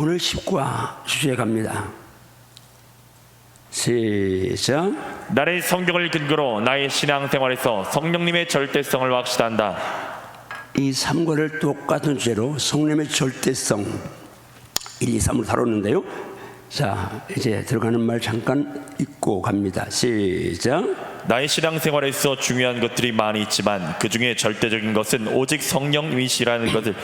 오늘 10과 주제에 갑니다. 시작. 나의 성경을 근거로 나의 신앙생활에서 성령님의 절대성을 확신한다. 이 3과를 똑같은 주제로 성령의 절대성 1, 2, 3으로 다뤘는데요. 자, 이제 들어가는 말 잠깐 읽고 갑니다. 시작. 나의 신앙생활에서 중요한 것들이 많이 있지만 그 중에 절대적인 것은 오직 성령님이시라는 것을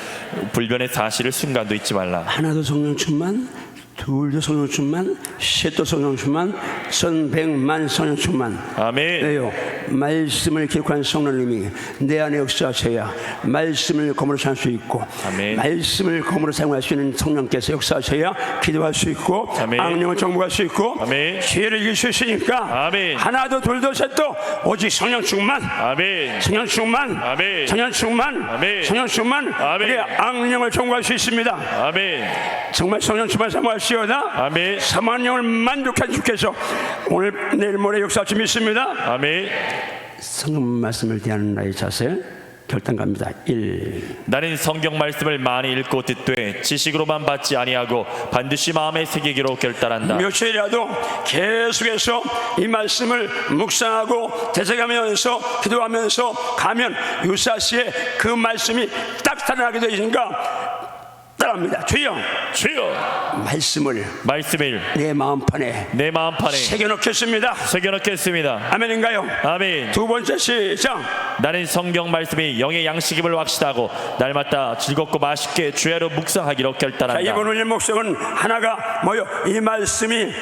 불변의 사실을 순간도 잊지 말라. 하나도 성령 충만, 둘도 성령 충만, 셋도 성령 충만, 천백만 성령 충만. 아멘. 왜요? 말씀을 기록한 성령님이 내 안에 역사하셔야 말씀을 검으로 살 수 있고, 아멘. 말씀을 검으로 사용할 수 있는 성령께서 역사하셔야 기도할 수 있고, 아멘. 악령을 정복할 수 있고, 아멘. 죄를 이길 수 있으니까. 아멘. 하나도 둘도 셋도 오직 성령 충만, 아멘. 성령 충만, 아멘. 성령 충만, 아멘. 성령 충만. 아멘. 그래 악령을 정복할 수 있습니다. 아멘. 정말 성령 충만 사모하시오다. 아멘. 사만령을 만족해 주께서 오늘 내일 모레 역사할지 믿습니다. 아멘. 성경 말씀을 대하는 나의 자세 결단 갑니다. 1. 나는 성경 말씀을 많이 읽고 듣되 지식으로만 받지 아니하고 반드시 마음에 새기기로 결단한다. 며칠이라도 계속해서 이 말씀을 묵상하고 되새기면서 기도하면서 가면 유사시에 그 말씀이 딱 살아나게 되니까 따라합니다. 주여, 주여, 말씀을 내 마음판에 새겨놓겠습니다. 새겨놓겠습니다. 아멘인가요? 아멘. 두 번째 시작. 나는 성경 말씀이 영의 양식임을 확신하고 날마다 즐겁고 맛있게 주야로 묵상하기로 결단한다. 자, 이번 오늘 목적은 하나가 뭐요? 이 말씀이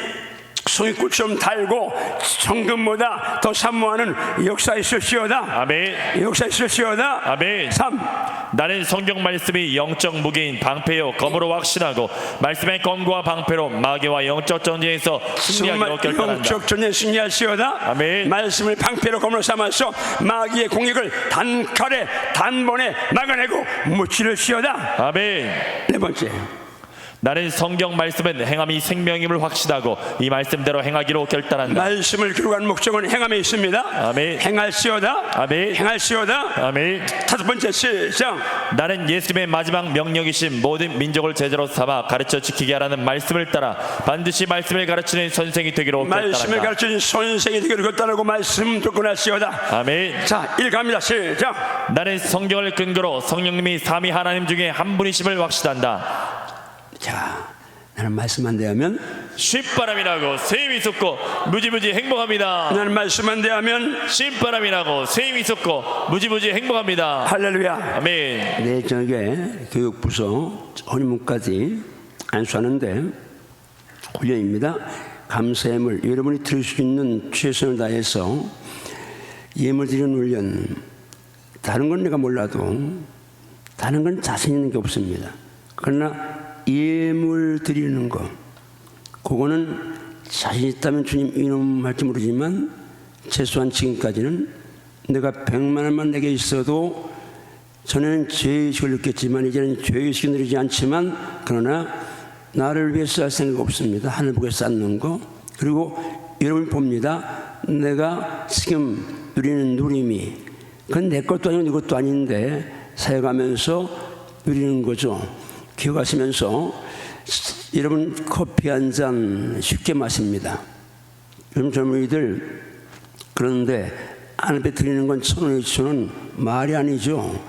송이꽃처럼 달고 정금보다 더 사모하는 역사 있을지어다. 아멘. 역사 있을지어다. 아멘. 3. 나는 성경 말씀이 영적 무기인 방패요 검으로 확신하고 말씀의 검과 방패로 마귀와 영적 전쟁에서 승리하기로 결단한다. 영적 전쟁 승리할지어다. 아멘. 말씀을 방패로 검으로 삼아서 마귀의 공격을 단칼에 단번에 막아내고 무찌를지어다. 아멘. 네 번째. 나는 성경 말씀은 행함이 생명임을 확신하고 이 말씀대로 행하기로 결단한다. 말씀을 기록한 목적은 행함에 있습니다. 아멘. 행할지어다. 아멘. 행할지어다. 아멘. 다섯 번째 시작. 나는 예수님의 마지막 명령이신 모든 민족을 제자로 삼아 가르쳐 지키게 하라는 말씀을 따라 반드시 말씀을 가르치는 선생이 되기로 결단한다. 말씀을 가르치는 선생이 되기로 결단하고 말씀 듣고 날지어다. 아멘. 자, 1 갑니다. 시작. 나는 성경을 근거로 성령님이 삼위 하나님 중에 한 분이심을 확신한다. 자, 나는 말씀만 대하면 쉿바람이 나고 샘이 솟고 무지무지 행복합니다. 나는 말씀만 대하면 쉿바람이 나고 샘이 솟고 무지무지 행복합니다. 할렐루야. 아멘. 내일 저녁에 교육부서 헌문까지 안수하는데 훈련입니다. 감사 예물 여러분이 드릴 수 있는 최선을 다해서 예물 드리는 훈련. 다른 건 내가 몰라도 다른 건 자신 있는 게 없습니다. 그러나 예물 드리는 거 그거는 자신 있다면 주님 이놈 할지 모르지만 최소한 지금까지는 내가 100만 원만 내게 있어도 전에는 죄의식을 느꼈지만 이제는 죄의식이 느리지 않지만 그러나 나를 위해서 할 생각 없습니다. 하늘 보게 쌓는 거. 그리고 여러분 봅니다. 내가 지금 누리는 누림이 그건 내 것도 아니고 네 것도 아닌데 사역하면서 누리는 거죠. 기억하시면서 여러분 커피 한 잔 쉽게 마십니다. 여러분 젊은이들 그런데 안 드리는 건 1,000원, 2,000원 말이 아니죠.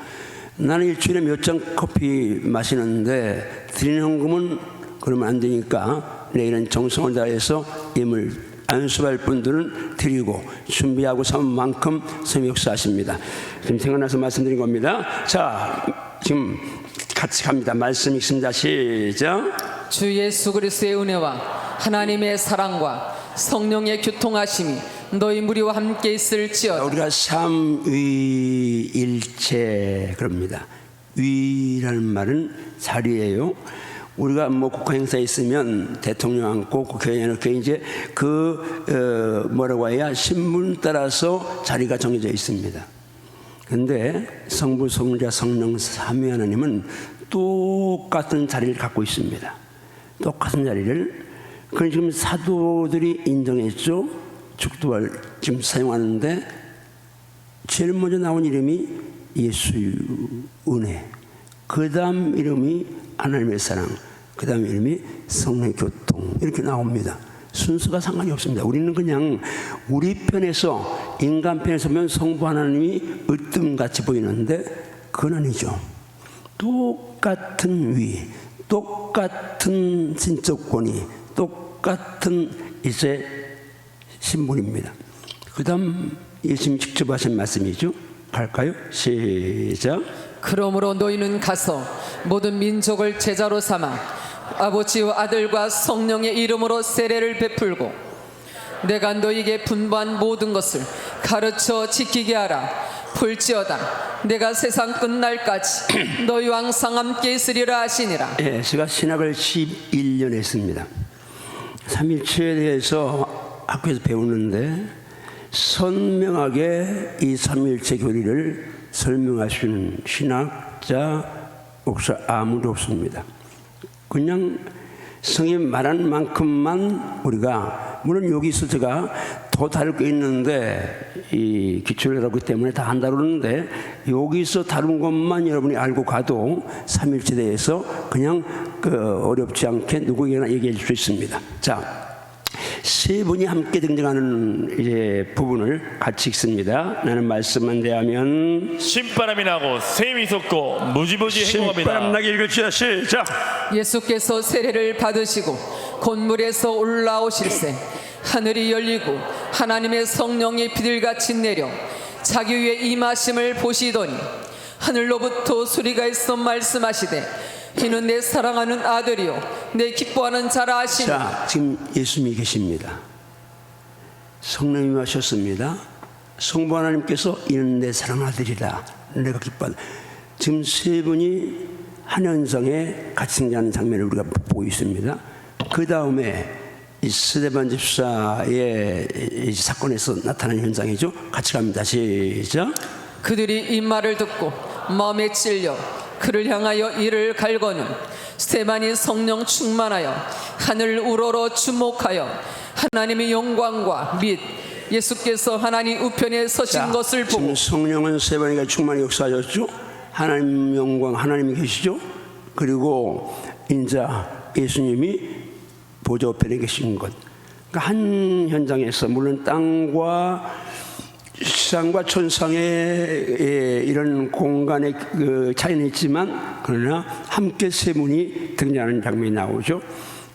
나는 일주일에 몇 잔 커피 마시는데 드리는 헌금은 그러면 안 되니까 내일은 정성을 다해서 예물 안수할 분들은 드리고 준비하고 삼은 만큼 성령 역사하십니다. 지금 생각나서 말씀드린 겁니다. 자, 지금 같이 갑니다. 말씀 읽습니다. 시작. 주 예수 그리스도의 은혜와 하나님의 사랑과 성령의 교통하심이 너희 무리와 함께 있을지어다. 우리가 삼위일체 그럽니다. 위라는 말은 자리예요. 우리가 뭐 국가 행사에 있으면 대통령 앉고 국회의원 이렇게 이제 뭐라고 해야 신분 따라서 자리가 정해져 있습니다. 근데 성부, 성자, 성령 삼위 하나님은 똑같은 자리를 갖고 있습니다. 똑같은 자리를. 그건 지금 사도들이 인정했죠. 죽도할 지금 사용하는데 제일 먼저 나온 이름이 예수 은혜, 그 다음 이름이 하나님의 사랑, 그 다음 이름이 성령의 교통 이렇게 나옵니다. 순서가 상관이 없습니다. 우리는 그냥 우리 편에서 인간 편에서 보면 성부 하나님이 으뜸같이 보이는데 그건 아니죠. 똑같은 위, 똑같은 신적 권위, 똑같은 이제 신분입니다. 그 다음 예수님 직접 하신 말씀이죠. 갈까요? 시작. 그러므로 너희는 가서 모든 민족을 제자로 삼아 아버지와 아들과 성령의 이름으로 세례를 베풀고 내가 너희에게 분부한 모든 것을 가르쳐 지키게 하라. 볼지어다 내가 세상 끝날까지 너희와 항상 함께 있으리라 하시니라. 예, 제가 신학을 11년 했습니다. 삼일체에 대해서 학교에서 배우는데 선명하게 이 삼일체 교리를 설명하시는 신학자, 목사 아무도 없습니다. 그냥 성님 말한 만큼만 우리가, 물론 여기서 제가 더 다룰 게 있는데 이 기초를 다루기 때문에 다 안 다루는데 여기서 다룬 것만 여러분이 알고 가도 삼일체에 대해서 그냥 어렵지 않게 누구에게나 얘기해 줄 수 있습니다. 자, 세 분이 함께 등장하는 이제 부분을 같이 읽습니다. 나는 말씀만 대하면 신바람이 나고 샘이 솟고 무지무지 행동합니다. 신바람 나게 읽읍시다. 시작. 예수께서 세례를 받으시고 곤물에서 올라오실새 하늘이 열리고 하나님의 성령이 비둘같이 내려 자기 위에 임하심을 보시더니 하늘로부터 소리가 있어 말씀하시되 이는 내 사랑하는 아들이요 내 기뻐하는 자라 하시니. 자, 지금 예수님이 계십니다. 성령님이 하셨습니다. 성부 하나님께서 이는 내 사랑하는 아들이라 내가 기뻐한다. 지금 세 분이 한 현장에 같이 등장하는 장면을 우리가 보고 있습니다. 그 다음에 이 스데반 집사의 이 사건에서 나타난 현장이죠. 같이 갑니다. 시작. 그들이 이 말을 듣고 마음에 찔려 그를 향하여 이를 갈거는 스데반이 성령 충만하여 하늘 우러러 주목하여 하나님의 영광과 및 예수께서 하나님 우편에 서신 것을 보고. 지금 성령은 스데반에게 충만히 역사하셨죠. 하나님 영광, 하나님이 계시죠. 그리고 인자 예수님이 보좌 우편에 계신 것. 그러니까 한 현장에서 물론 땅과 세상과 천상의 이런 공간의 차이는 있지만 그러나 함께 세 분이 등장하는 장면이 나오죠.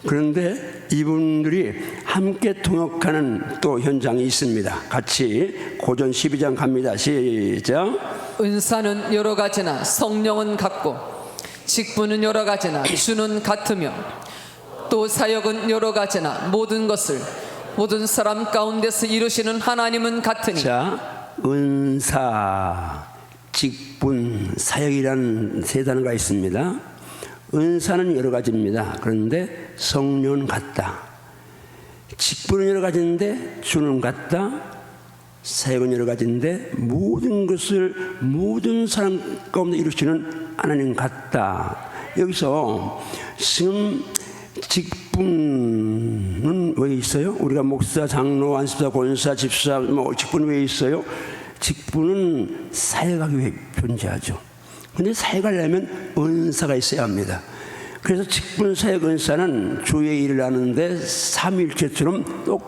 그런데 이분들이 함께 통역하는 또 현장이 있습니다. 같이 고전 12장 갑니다. 시작. 은사는 여러 가지나 성령은 같고 직분은 여러 가지나 주는 같으며 또 사역은 여러 가지나 모든 것을 모든 사람 가운데서 이루시는 하나님은 같으니. 자, 은사, 직분, 사역이라는 세 단어가 있습니다. 은사는 여러 가지입니다. 그런데 성령은 같다. 직분은 여러 가지인데 주는 같다. 사역은 여러 가지인데 모든 것을 모든 사람 가운데 이루시는 하나님 같다. 여기서 지금 직분은 왜 있어요? 우리가 목사, 장로, 안수사, 권사, 집사, 직분은 왜 있어요? 직분은 사역하기 위해 존재하죠. 근데 사역하려면 은사가 있어야 합니다. 그래서 직분, 사역, 은사는 주의 일을 하는데 삼일체처럼 또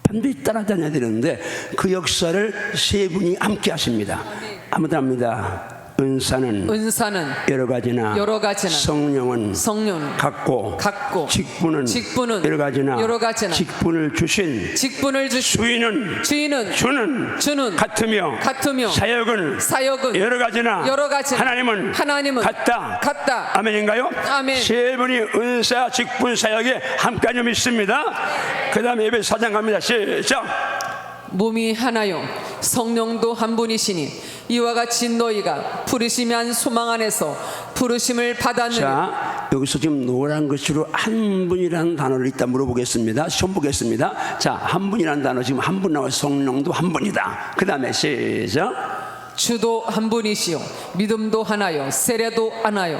반드시 따라다녀야 되는데 그 역사를 세 분이 함께 하십니다. 아무도 합니다. 은사는 여러 가지나 성령은 같고 직분은 여러 가지나 직분을 주신 주인은 주는 같으며 사역은 여러 가지나 하나님은 같다. 아멘인가요? 아멘. 세 분이 은사, 직분, 사역에 함께하여 믿습니다. 그 다음에 에베소 4장 갑니다. 시작. 몸이 하나요 성령도 한 분이시니 이와 같이 너희가 부르심이 한 소망 안에서 부르심을 받았느니. 자, 여기서 지금 노란 글씨로 한 분이라는 단어를 일단 물어보겠습니다. 시험 보겠습니다. 자, 한 분이라는 단어 지금 한 분 나와서 성령도 한 분이다. 그 다음에 시작. 주도 한 분이시요 믿음도 하나요 세례도 하나요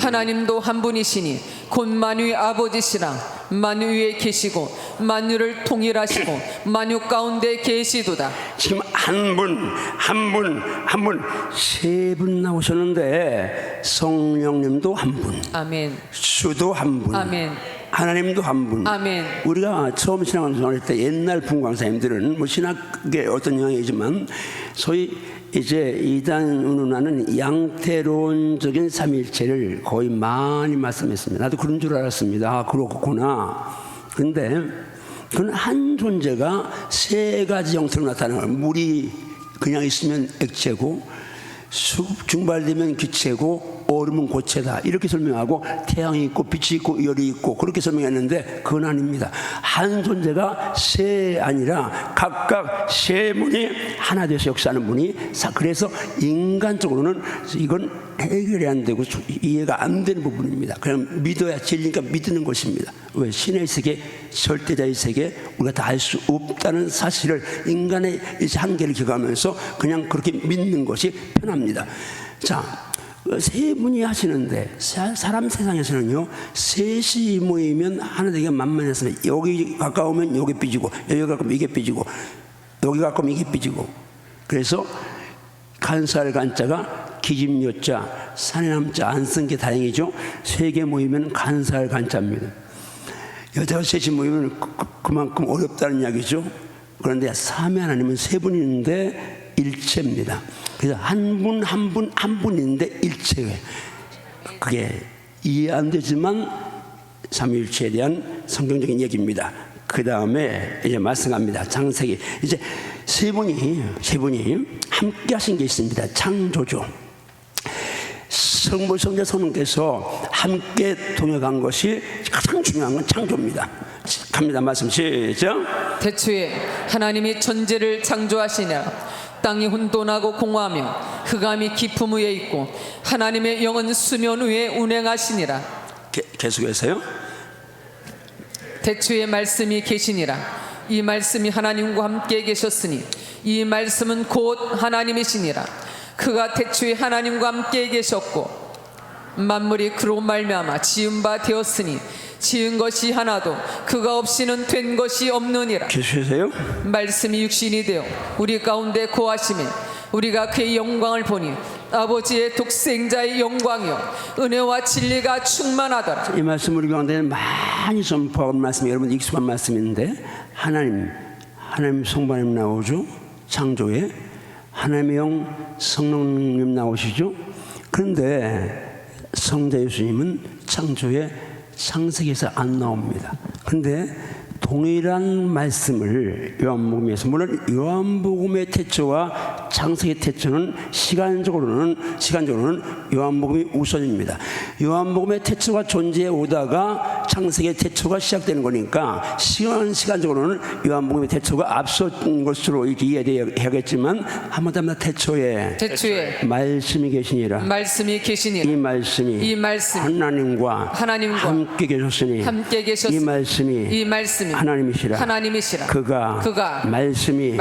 하나님도 한 분이시니 곧 만유의 아버지시라. 만유 위에 계시고 만유를 통일하시고 만유 가운데 계시도다. 지금 한 분 세 분 나오셨는데 성령님도 한 분, 아멘. 주도 한 분, 아멘. 하나님도 한 분. 아멘. 우리가 처음 신앙을 전할 때 옛날 분광사님들은 뭐 신학의 어떤 영향이지만 소위 이제 이단 운운하는 양태론적인 삼일체를 거의 많이 말씀했습니다. 나도 그런 줄 알았습니다. 아, 그렇구나. 그런데 그건 한 존재가 세 가지 형태로 나타나는 거예요. 물이 그냥 있으면 액체고, 증발되면 기체고, 얼음은 고체다, 이렇게 설명하고, 태양이 있고 빛이 있고 열이 있고 그렇게 설명했는데 그건 아닙니다. 한 존재가 세 아니라 각각 세 분이 하나 되어서 역사하는 분이, 그래서 인간적으로는 이건 해결이 안 되고 이해가 안 되는 부분입니다. 그냥 믿어야 진리니까 믿는 것입니다. 왜? 신의 세계, 절대자의 세계, 우리가 다 알 수 없다는 사실을, 인간의 한계를 기억하면서 그냥 그렇게 믿는 것이 편합니다. 자, 세 분이 하시는데, 사람 세상에서는요, 셋이 모이면 하나 되기가 만만했습니다. 여기 가까우면 여기 삐지고, 여기 가까우면 이게 삐지고, 여기 가까우면 이게 삐지고. 그래서 간사할 간자가 기집요자, 산에 남자 안 쓴 게 다행이죠. 세 개 모이면 간사할 간자입니다. 여자가 셋이 모이면 그만큼 어렵다는 이야기죠. 그런데 삼위 하나님은 세 분인데 일체입니다. 그래서 한 분 있는데 일체예요. 그게 이해 안 되지만 삼위일체에 대한 성경적인 얘기입니다. 그 다음에 이제 말씀합니다. 창세기. 이제 세 분이 함께 하신 게 있습니다. 창조죠. 성부, 성자, 성령께서 함께 동역한 것이 가장 중요한 건 창조입니다. 갑니다. 말씀 시작. 태초에 하나님이 천지를 창조하시냐. 땅이 혼돈하고 공허하며 흑암이 깊음 위에 있고 하나님의 영은 수면 위에 운행하시니라. 계속해서요. 태초에 말씀이 계시니라. 이 말씀이 하나님과 함께 계셨으니 이 말씀은 곧 하나님이시니라. 그가 태초에 하나님과 함께 계셨고 만물이 그로 말미암아 지은 바 되었으니 지은 것이 하나도 그가 없이는 된 것이 없느니라. 계속해서요. 말씀이 육신이 되어 우리 가운데 거하시매 우리가 그의 영광을 보니 아버지의 독생자의 영광이요 은혜와 진리가 충만하더라. 이 말씀 우리 가운데 많이 선포한 말씀이 여러분 익숙한 말씀인데, 하나님 성부님 나오죠. 창조에 하나님의 영 성령님 나오시죠. 그런데 성자 예수님은 창조에 창세기에서 안 나옵니다. 그런데 동일한 말씀을 요한복음에서, 물론 요한복음의 태초와 창세기 태초는 시간적으로는 요한복음이 우선입니다. 요한복음의 태초가 존재해 오다가 창세기의 태초가 시작되는 거니까 시간적으로는 요한복음의 태초가 앞선 것으로 이렇게 이해되겠지만, 한 번 더 태초에 말씀이 계시니라. 이 말씀이 하나님과 함께 계셨으니 이 말씀이 하나님이시라. 그가 말씀이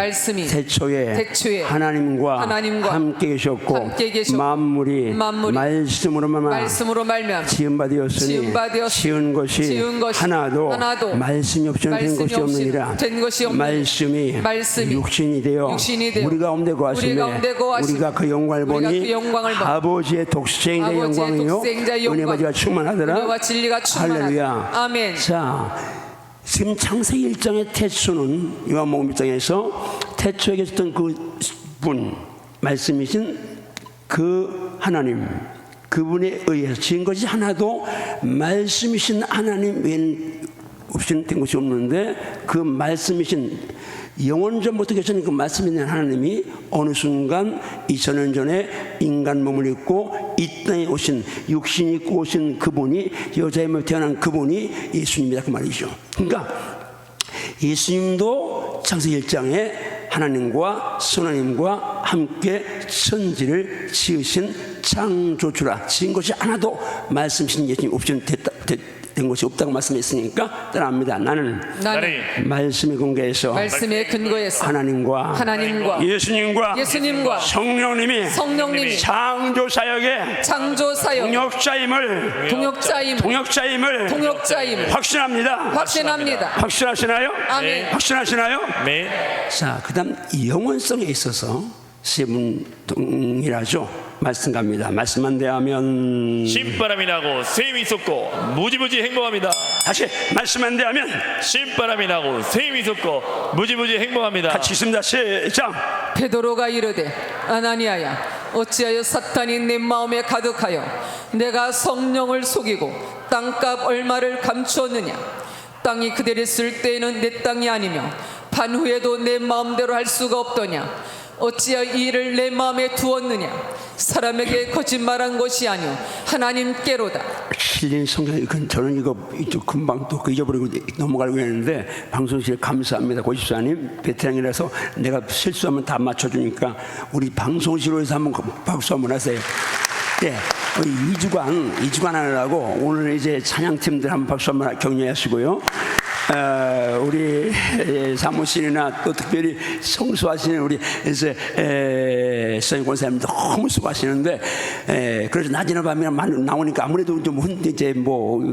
태초에 하나님과 함께 계셨고 만물이 말씀으로 말미암아 지은 바 되었으니 지은 것이 하나도 말씀이 없이는 된 것이 없느니라. 말씀이 육신이 되어 우리 가운데 거하시매 우리가 그 영광을 보니 아버지의 독생자의 영광이요 은혜와 진리가 충만하더라. 할렐루야. 아멘. 자, 지금 창세기 1장의 태초는 요한복음 1장에서 태초에 계셨던 그 분, 말씀이신 그 하나님, 그분에 의해서 지은 것이 하나도 말씀이신 하나님 외에는 없이는 된 것이 없는데, 그 말씀이신 영원전부터 계시는 그 말씀 있는 하나님이 어느 순간 2000년 전에 인간 몸을 입고 이 땅에 오신, 육신이 입고 오신 그분이, 여자의 몸에 태어난 그분이 예수님이다, 그 말이죠. 그러니까 예수님도 창세기 1장에 하나님과 성령님과 함께 천지를 지으신 창조주라. 지은 것이 하나도 말씀하신 예수님 없이는 된 것이 없다고 말씀했으니까 따라합니다. 나는 말씀의 근거에서 하나님과 예수님과 성령님이 창조사역의 동역자임을 확신합니다. 확신하시나요? 아멘. 확신하시나요? 네. 자, 그다음 영원성에 있어서 세 분 동일하죠. 말씀 갑니다. 말씀만 대하면 신바람이 나고 샘이 솟고 무지무지 행복합니다. 다시 말씀만 대하면 신바람이 나고 샘이 솟고 무지무지 행복합니다. 같이 있습니다. 시작. 베드로가 이르되 아나니아야 어찌하여 사탄이 내 마음에 가득하여 내가 성령을 속이고 땅값 얼마를 감추었느냐. 땅이 그대를 쓸 때에는 내 땅이 아니며 반후에도 내 마음대로 할 수가 없더냐. 어찌하여 이 일을 내 마음에 두었느냐. 사람에게 거짓말한 것이 아니오 하나님께로다. 실린 성경, 저는 이거 금방 또 잊어버리고 넘어가려고 했는데 방송실 감사합니다. 고집사님 베테랑이라서 내가 실수하면 다 맞춰주니까 우리 방송실에서 한번 박수 한번 하세요. 예, 우리 2주간 하느라고 오늘 이제 찬양팀들 한번 박수 한번 격려하시고요. 우리 사무실이나 또 특별히 성수하시는 우리 서인 권사님 너무 수고하시는데 그래서 낮이나 밤이나 나오니까 아무래도 좀 이제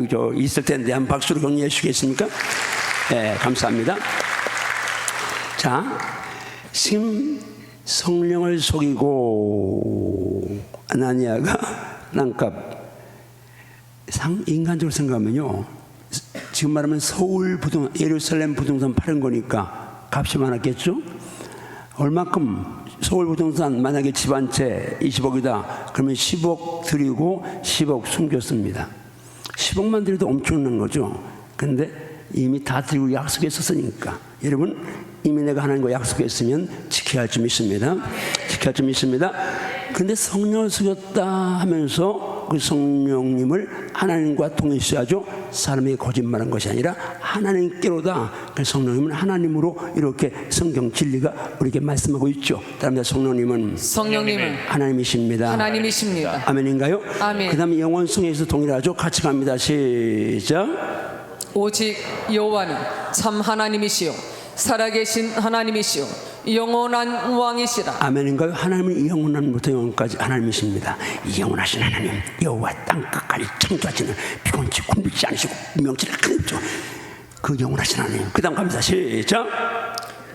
저 있을 텐데 한 박수로 격려해 주시겠습니까? 감사합니다. 자, 지금 성령을 속이고 아나니아가 땅값 인간적으로 생각하면요. 지금 말하면 서울 부동산, 예루살렘 부동산 파는 거니까 값이 많았겠죠? 얼마큼 서울 부동산 만약에 집 한 채 20억이다 그러면 10억 드리고 10억 숨겼습니다. 10억만 드려도 엄청난 거죠. 근데 이미 다 드리고 약속했었으니까 여러분 이미 내가 하나님과 약속했으면 지켜야 할 점 있습니다. 근데 성령을 속였다 하면서 그 성령님을 하나님과 동일시하죠. 사람에게 거짓말한 것이 아니라 하나님께로다. 그 성령님은 하나님으로 이렇게 성경 진리가 우리에게 말씀하고 있죠. 다른 성령님은 하나님이십니다. 아멘인가요? 아멘. 그 다음에 영원성에서 동일하죠. 같이 갑니다. 시작. 오직 여호와는 참 하나님이시요 살아계신 하나님이시요 영원한 왕이시라. 아멘인가요? 하나님은 영원한부터 영원까지 하나님이십니다. 영원하신 하나님 여호와 땅끝까지 창조하시는 피곤치 굶지 않으시고 명치를 끊죠. 그 영원하신 하나님. 그 다음 갑니다. 시작.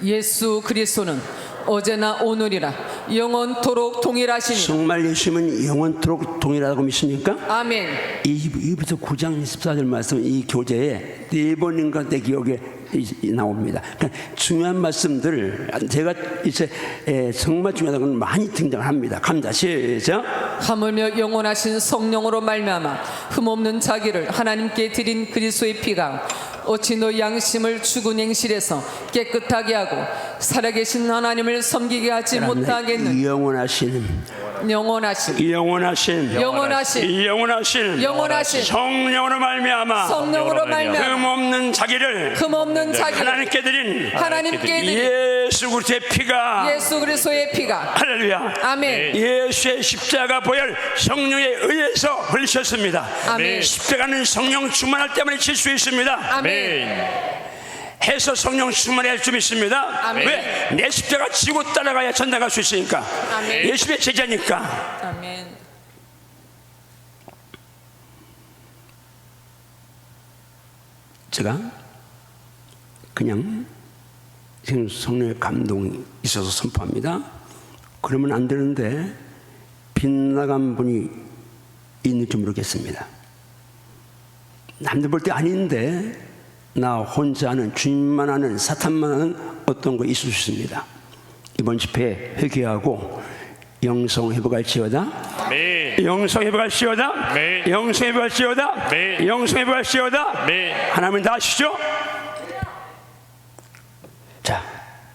예수 그리스도는 어제나 오늘이라 영원토록 동일하시니. 정말 예수님은 영원토록 동일하다고 믿습니까? 아멘. 이부터 9장 14절 말씀 이 교재에 4번인가 내 기억에 나옵니다. 그러니까 중요한 말씀들 제가 이제 정말 중요하다는 건 많이 등장합니다. 갑니다. 시작. 하물며 영원하신 성령으로 말미암아 흠없는 자기를 하나님께 드린 그리스도의 피가 어찌 너 양심을 죽은 행실에서 깨끗하게 하고 살아계신 하나님을 섬기게 하지 못하겠느냐. 영원하신 성령으로 말미암아 흠없는 자기를 하나님께 드린 예수 그리스도의 피가 할렐루야. 아멘. 예수의 십자가 보혈 성령에 의해서 흘리셨습니다. 아멘. 십자가는 성령 충만할 때만에 칠 수 있습니다. 아멘. 해서 성령 충만할 줄 믿습니다. 아멘. 왜? 내 십자가 지고 따라가야 전나갈 수 있으니까. 아멘. 예수의 제자니까. 아멘. 제가 그냥 지금 성령의 감동이 있어서 선포합니다. 그러면 안 되는데 빗나간 분이 있는지 모르겠습니다. 남들 볼 때 아닌데 나 혼자 하는 주님만 아는 사탄만 아는 어떤 거 있을 수 있습니다. 이번 집회에 회개하고 영성 회복할지어다. 영성 회복할지어다. 영성 회복할지어다. 영성 회복할지어다. 하나님 다 아시죠? 자,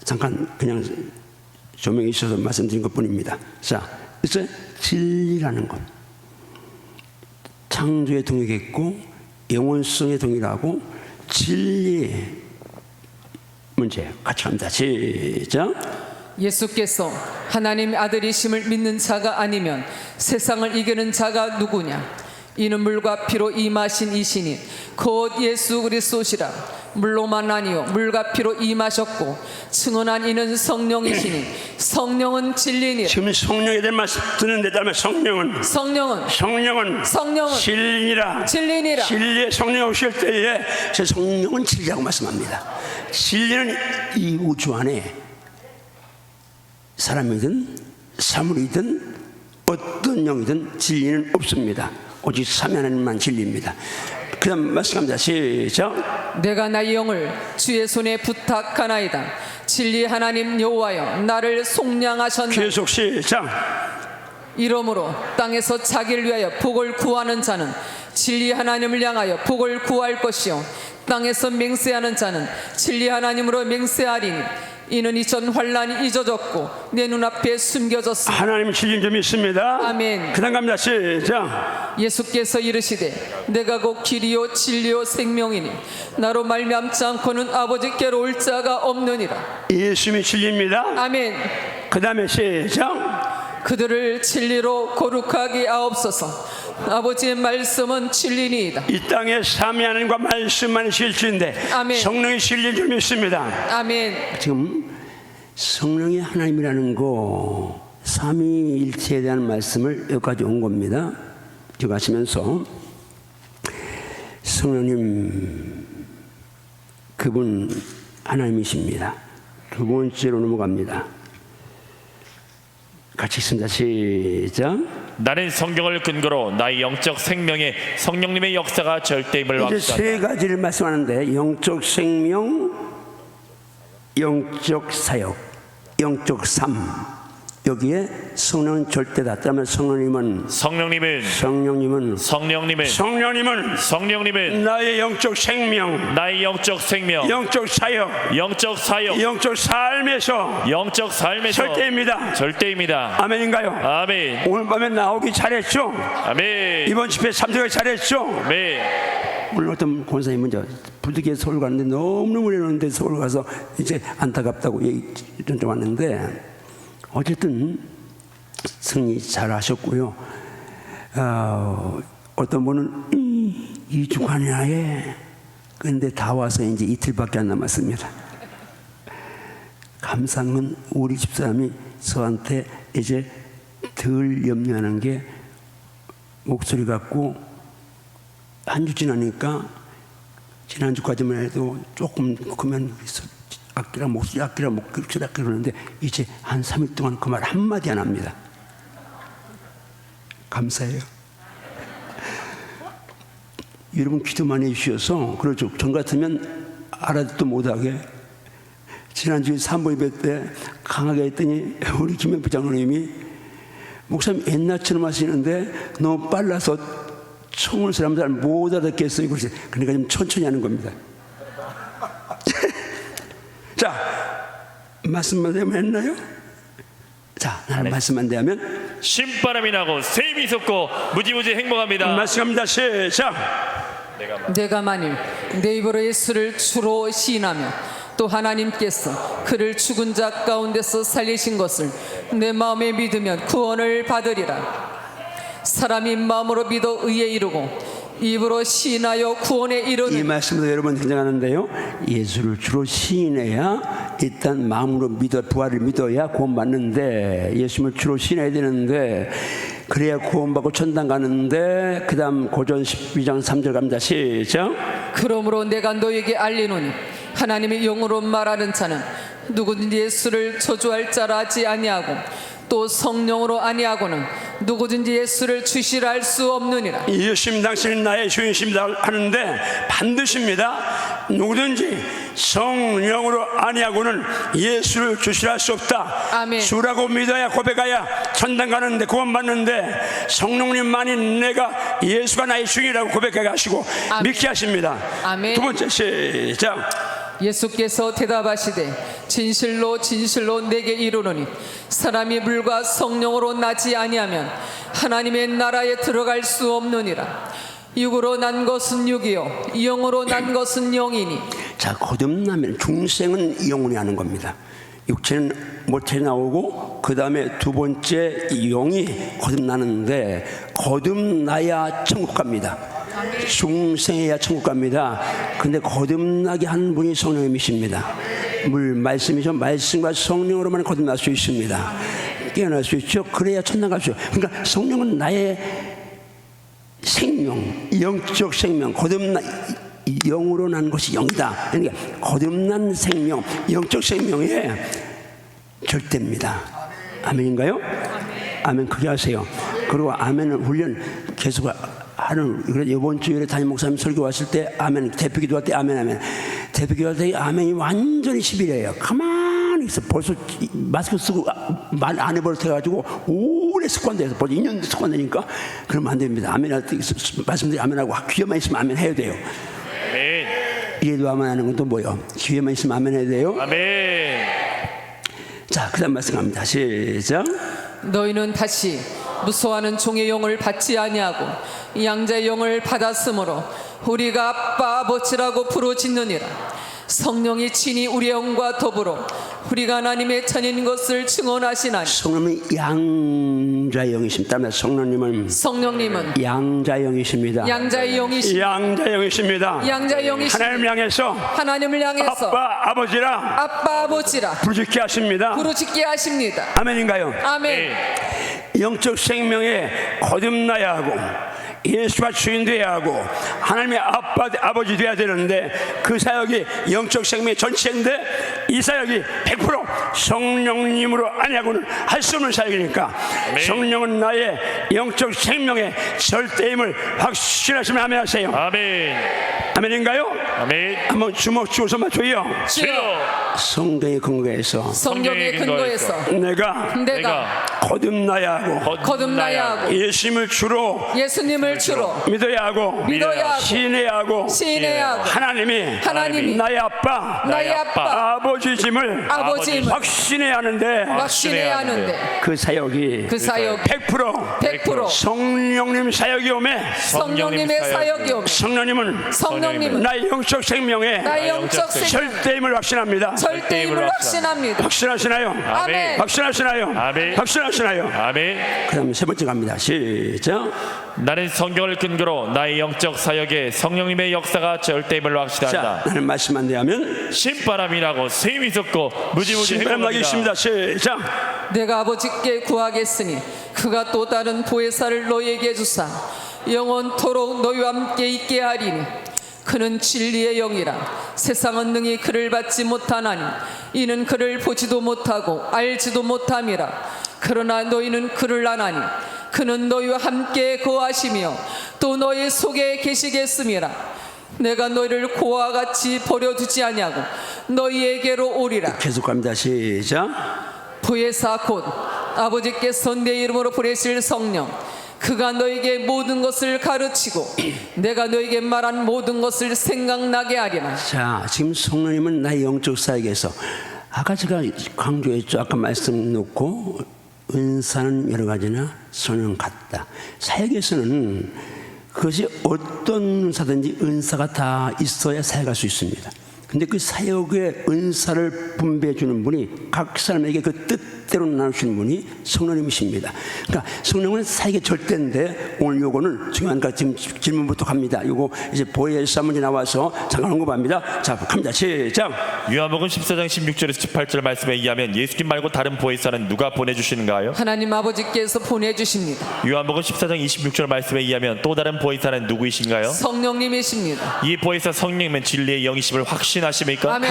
잠깐 그냥 조명이 있어서 말씀드린 것뿐입니다. 자, 그래서 진리라는 것, 창조에 동일했고 영원성에 동일하고 진리 문제 같이 합니다. 시작. 예수께서 하나님 아들이심을 믿는 자가 아니면 세상을 이기는 자가 누구냐? 이는 물과 피로 임하신 이시니 곧 예수 그리스도시라. 물로만 아니요 물과 피로 임하셨고 증언한 이는 성령이시니 성령은 진리니라. 지금 성령에 대한 말씀 듣는데 따르면 성령은 진리니라. 진리의 성령 오실 때에 제 성령은 진리라고 말씀합니다. 진리는 이 우주 안에 사람이든 사물이든 어떤 영이든 진리는 없습니다. 오직 삼위 하나님만 진리입니다. 그 다음 말씀합니다. 시작. 내가 나의 영을 주의 손에 부탁하나이다. 진리 하나님 여호와여 나를 속량하셨나이다. 계속 시작. 이러므로 땅에서 자기를 위하여 복을 구하는 자는 진리 하나님을 향하여 복을 구할 것이요 땅에서 맹세하는 자는 진리 하나님으로 맹세하리니 이는 이전 환란이 잊어졌고 내 눈앞에 숨겨졌습니다. 하나님 진리 좀 있습니다. 아멘. 그 다음 갑니다. 시작. 예수께서 이르시되 내가 곧 길이요 진리요 생명이니 나로 말미암지 않고는 아버지께로 올 자가 없느니라. 예수님이 진리입니다. 아멘. 그 다음에 시작. 그들을 진리로 거룩하게 하옵소서. 아버지의 말씀은 진리니이다. 이 땅에 삼위 하나님과 말씀만이 실체인데 아멘. 성령이 진리인 줄 믿습니다. 아멘. 지금 성령이 하나님이라는 거 삼위일체에 대한 말씀을 여기까지 온 겁니다. 지금 하시면서 성령님 그분 하나님이십니다. 두 번째로 넘어갑니다. 같이 읽습니다. 시작. 나는 성경을 근거로 나의 영적 생명에 성령님의 역사가 절대임을 이제 확신한다. 세 가지를 말씀하는데 영적 생명, 영적 사역, 영적 삶. 여기에 성령은 절대다. 그러면 성령님은 나의 영적 생명, 영적 사역, 영적 삶에서 절대입니다. 아멘인가요? 아멘. 오늘 밤에 나오기 잘했죠? 아멘. 이번 집회 참석하기 잘했죠? 아멘. 오늘 어떤 권사님은 부득이해 서울 갔는데 너무너무 어려운데 서울 가서 이제 안타깝다고 얘기 좀 왔는데 어쨌든 승리 잘 하셨고요. 어떤 분은 2주간이나 해. 근데 다 와서 이제 이틀밖에 안 남았습니다. 감사한 건 우리 집사람이 저한테 이제 덜 염려하는 게 목소리 같고 한 주 지나니까 지난주까지만 해도 조금 그러면 목소리 아끼라 그러는데 이제 한 3일 동안 그 말 한마디 안 합니다. 감사해요. 여러분 기도 많이 해주셔서 그렇죠. 전 같으면 알아듣도 못하게 지난주에 산부 예배 때 강하게 했더니 우리 김현표 장로님이 목사님 옛날처럼 하시는데 너무 빨라서 총을 사람들 못 알아듣겠어요. 그러니까 좀 천천히 하는 겁니다. 자, 말씀만 되면 했나요? 자, 나는 말씀만 되면 신바람이 나고 샘이 솟고 무지무지 행복합니다. 말씀합니다. 시작. 내가 만일 내 입으로 예수를 주로 시인하며 또 하나님께서 그를 죽은 자 가운데서 살리신 것을 내 마음에 믿으면 구원을 받으리라. 사람이 마음으로 믿어 의에 이르고 입으로 시인하여 구원에 이르는. 이 말씀도 여러 번 등장하는데요. 예수를 주로 시인해야 일단 마음으로 믿어 부활을 믿어야 구원받는데 예수를 주로 시인해야 되는데 그래야 구원받고 천당 가는데 그 다음 고전 12장 3절 갑니다. 시작. 그러므로 내가 너에게 알리노니 하나님의 영으로 말하는 자는 누구든지 예수를 저주할 자라 하지 아니하고 또 성령으로 아니하고는 누구든지 예수를 주시라 할 수 없느니라. 예수님 당신은 나의 주인이십니다 하는데 반드시입니다. 누구든지 성령으로 아니하고는 예수를 주시라 할 수 없다. 아멘. 주라고 믿어야 고백해야 천당 가는데 구원받는데 성령님만이 내가 예수가 나의 주인이라고 고백하게 하시고 아멘. 믿게 하십니다. 아멘. 두 번째 시작. 예수께서 대답하시되 진실로 진실로 내게 이르노니 사람이 물과 성령으로 나지 아니하면 하나님의 나라에 들어갈 수 없느니라. 육으로 난 것은 육이요 영으로 난 것은 영이니. 자, 거듭나면 중생은 영원히 하는 겁니다. 육체는 못해 나오고 그 다음에 두 번째 영이 거듭나는데 거듭나야 천국 갑니다. 중생해야 천국 갑니다. 근데 거듭나게 하는 분이 성령님이십니다. 말씀이죠. 말씀과 성령으로만 거듭날 수 있습니다. 깨어날 수 있죠. 그래야 천당 갈 수 있어요. 그러니까 성령은 나의 생명, 영적 생명, 거듭나 영으로 난 것이 영이다. 그러니까 거듭난 생명, 영적 생명의 절대입니다. 아멘인가요? 아멘. 그게 하세요. 그리고 아멘은 훈련 계속 하는. 그래서 이번 주일에 담임 목사님 설교 왔을 때 아멘, 대표 기도할 때 아멘, 아멘. 대표 기도할 때 아멘이 완전히 11이에요. 가만히 있어. 벌써 마스크 쓰고 말 안 해버릇 해가지고 오래 습관돼서 벌써 2년 습관되니까 그러면 안 됩니다. 아멘 할 때 말씀드리 아멘하고 기회만 있으면 아멘 해야 돼요. 아멘. 이래도 아멘 하는 건 또 뭐예요? 기회만 있으면 아멘 해야 돼요. 아멘. 자, 그 다음 말씀 갑니다. 시작. 너희는 다시 무소하는 종의 영을 받지 아니하고 양자의 영을 받았으므로 우리가 아빠 아버지라고 부르짖느니라. 성령이 친히 우리 영과 더불어 우리가 하나님의 자녀인 것을 증언하시나니. 성령은 양자의 영이십니다. 성령님은 양자의 영이십니다. 양자의 영이십니다. 양자의 영이십니다. 양자의 영이십니다. 하나님을 향해서 아빠 아버지라 부르짖게 하십니다. 부르짖게 하십니다. 아멘인가요? 아멘. 영적 생명에 거듭나야 하고 예수가 주인 되어야 하고 하나님의 아버지 되어야 되는데 그 사역이 영적 생명의 전체인데 이 사역이 100% 성령님으로 아니하고는 할 수 없는 사역이니까 성령은 나의 영적 생명의 절대임을 확신하시면 아멘 하세요. 아멘. 아멘인가요? 아멘. 한번 주먹 주어서 맞춰요. 주여. 성경의 근거에서 성경의 근거에서 내가 거듭나야 하고 예수님을 주로 믿어야 하고 신해야 하고 하나님이 나의 아빠 아버지임을 확신해야 하는데 그 사역이 100% 성령님 사역이 오매 성령님은 나의 영적 생명에 절대임을 확신합니다. 확신하시나요? 아멘. 확신하시나요? 아멘. 그 다음에 세 번째 갑니다. 시작. 나는 성경을 근거로 나의 영적 사역에 성령님의 역사가 절대임을 확신한다. 자, 나는 말씀 안 되면 신바람이라고 쇠임이 섞고 무지무지 신바람 나기 있습니다. 시작. 내가 아버지께 구하겠으니 그가 또 다른 보혜사를 너희에게 주사 영원토록 너희와 함께 있게 하리니 그는 진리의 영이라. 세상은 능히 그를 받지 못하나니 이는 그를 보지도 못하고 알지도 못함이라. 그러나 너희는 그를 아나니 그는 너희와 함께 거하시며 또 너희 속에 계시겠음이라. 내가 너희를 고와 같이 버려두지 아니하고 너희에게로 오리라. 계속 갑니다. 시작. 보혜사 곧 아버지께서 내 이름으로 보내실 성령 그가 너에게 모든 것을 가르치고 내가 너에게 말한 모든 것을 생각나게 하리라. 자, 지금 성령님은 나의 영적 사역에서 아까 제가 강조했죠. 아까 말씀 놓고 은사는 여러 가지나 성령 같다. 사역에서는 그것이 어떤 은사든지 은사가 다 있어야 사역할 수 있습니다. 근데 그 사역의 은사를 분배해 주는 분이 각 사람에게 그 뜻대로 나누시는 분이 성령님이십니다. 그러니까 성령은 사역의 절대인데 오늘 요거는 중요하니까 지금 질문부터 갑니다. 요거 이제 보혜사 문제 나와서 잠깐 언급합니다. 자, 갑니다. 시작. 요한복음 14장 16절에서 18절 말씀에 의하면 예수님 말고 다른 보혜사는 누가 보내주시는가요? 하나님 아버지께서 보내주십니다. 요한복음 14장 26절 말씀에 의하면 또 다른 보혜사는 누구이신가요? 성령님이십니다. 이 보혜사 성령님은 진리의 영이심을 확신하십니까? 아멘.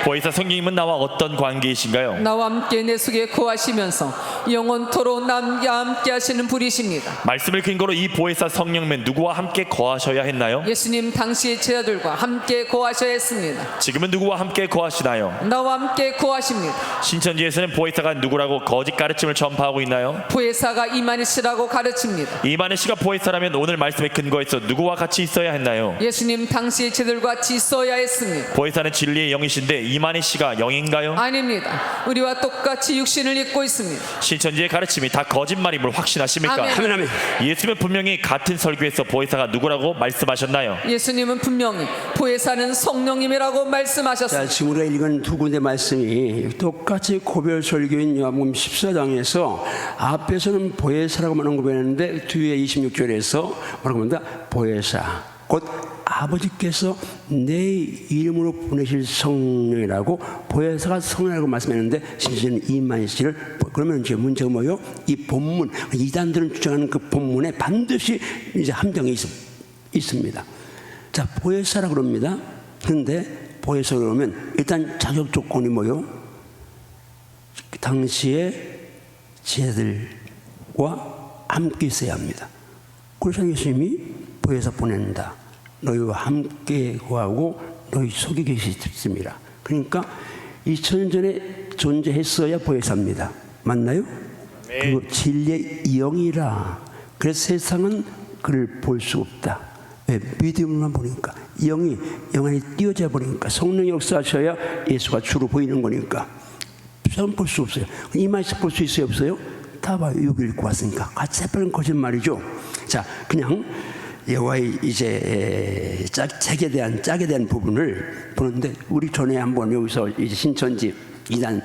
보혜사 성령님은 나와 어떤 관계이신가요? 나와 함께 내 속에 거하시면서 영원토록 남과 함께 하시는 분이십니다. 말씀을 근거로 이 보혜사 성령님은 누구와 함께 거하셔야 했나요? 예수님 당시의 제자들과 함께 거하셔야 했습니다. 지금은 누구와 함께 거하시나요? 나와 함께 거하십니다. 신천지에서는 보혜사가 누구라고 거짓 가르침을 전파하고 있나요? 보혜사가 이만희 씨라고 가르칩니다. 이만희 씨가 보혜사라면 오늘 말씀의 근거에서 누구와 같이 있어야 했나요? 예수님 당시의 제자들과 같이 있어야 했습니다. 보혜사는 진리의 영이신데 이만희 씨가 영인가요? 아닙니다. 우리와 똑같이 육신을 입고 있습니다. 신천지의 가르침이 다 거짓말임을 확신하십니까? 아멘. 아멘, 아멘. 예수님은 분명히 같은 설교에서 보혜사가 누구라고 말씀하셨나요? 예수님은 분명히 보혜사는 성령님이라고 자, 말씀하셨습니다. 지금 우리가 읽은 두 군데 말씀이 똑같이 고별 설교인 요한복음 14장에서 앞에서는 보혜사라고만 언급했는데 뒤에 26절에서 뭐라고 합니다? 보혜사, 곧 아버지께서 내 이름으로 보내실 성령이라고 보혜사가 성령이라고 말씀했는데 심지어는 이만희 씨를 그러면 이제 문제가 뭐예요? 이 본문 이단들은 주장하는 그 본문에 반드시 이제 함정이 있습니다. 자, 보혜사라고 그럽니다. 그런데 보혜사 그러면 일단 자격 조건이 뭐요? 당시에 제자들과 함께 있어야 합니다. 그래서 예수님이 보혜사 보낸다. 너희와 함께 구하고 너희 속에 계시습니다. 그러니까 2000년 전에 존재했어야 보혜사입니다. 맞나요? 네. 그리고 진리의 영이라. 그래서 세상은 그를 볼 수 없다. 왜? 믿음만 보니까 영이 영 안에 띄어져 버리니까 성령이 역사하셔야 예수가 주로 보이는 거니까 세상은 볼 수 없어요. 이만희 씨 볼 수 있어요? 없어요? 다 봐요. 여기 읽고 왔으니까. 같이 해버린 거짓말이죠. 자, 그냥 여호와의 이제 짝에 대한 부분을 보는데 우리 전에 한번 여기서 이제 신천지 이단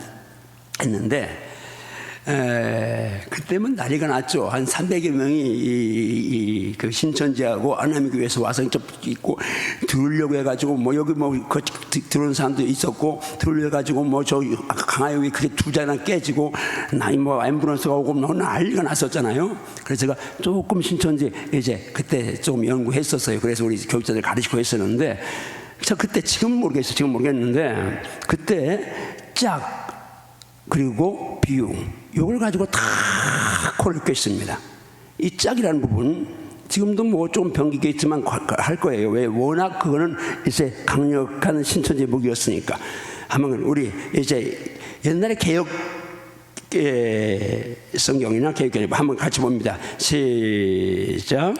했는데 그때면 난리가 났죠. 한 300여 명이 그 신천지하고 안암교회에서 와서 있고 들으려고 해가지고 뭐 여기 뭐 들어온 사람도 있었고 들으려 해가지고 뭐 저 강화역이 그게 두 자나 깨지고 나이 뭐 앰뷸런스가 오고 뭐 난리가 났었잖아요. 그래서 제가 조금 신천지 이제 그때 조금 연구했었어요. 그래서 우리 교육자들 가르치고 했었는데 저 그때 지금 모르겠는데 그때 짝 그리고 비용 이걸 가지고 다 코를 꿰습니다. 이 짝이라는 부분 지금도 뭐 좀 병기게 있지만 할 거예요. 왜? 워낙 그거는 이제 강력한 신천지 무기였으니까. 한번 우리 이제 옛날에 개혁 성경이나 개혁기록 한번 같이 봅니다. 시작.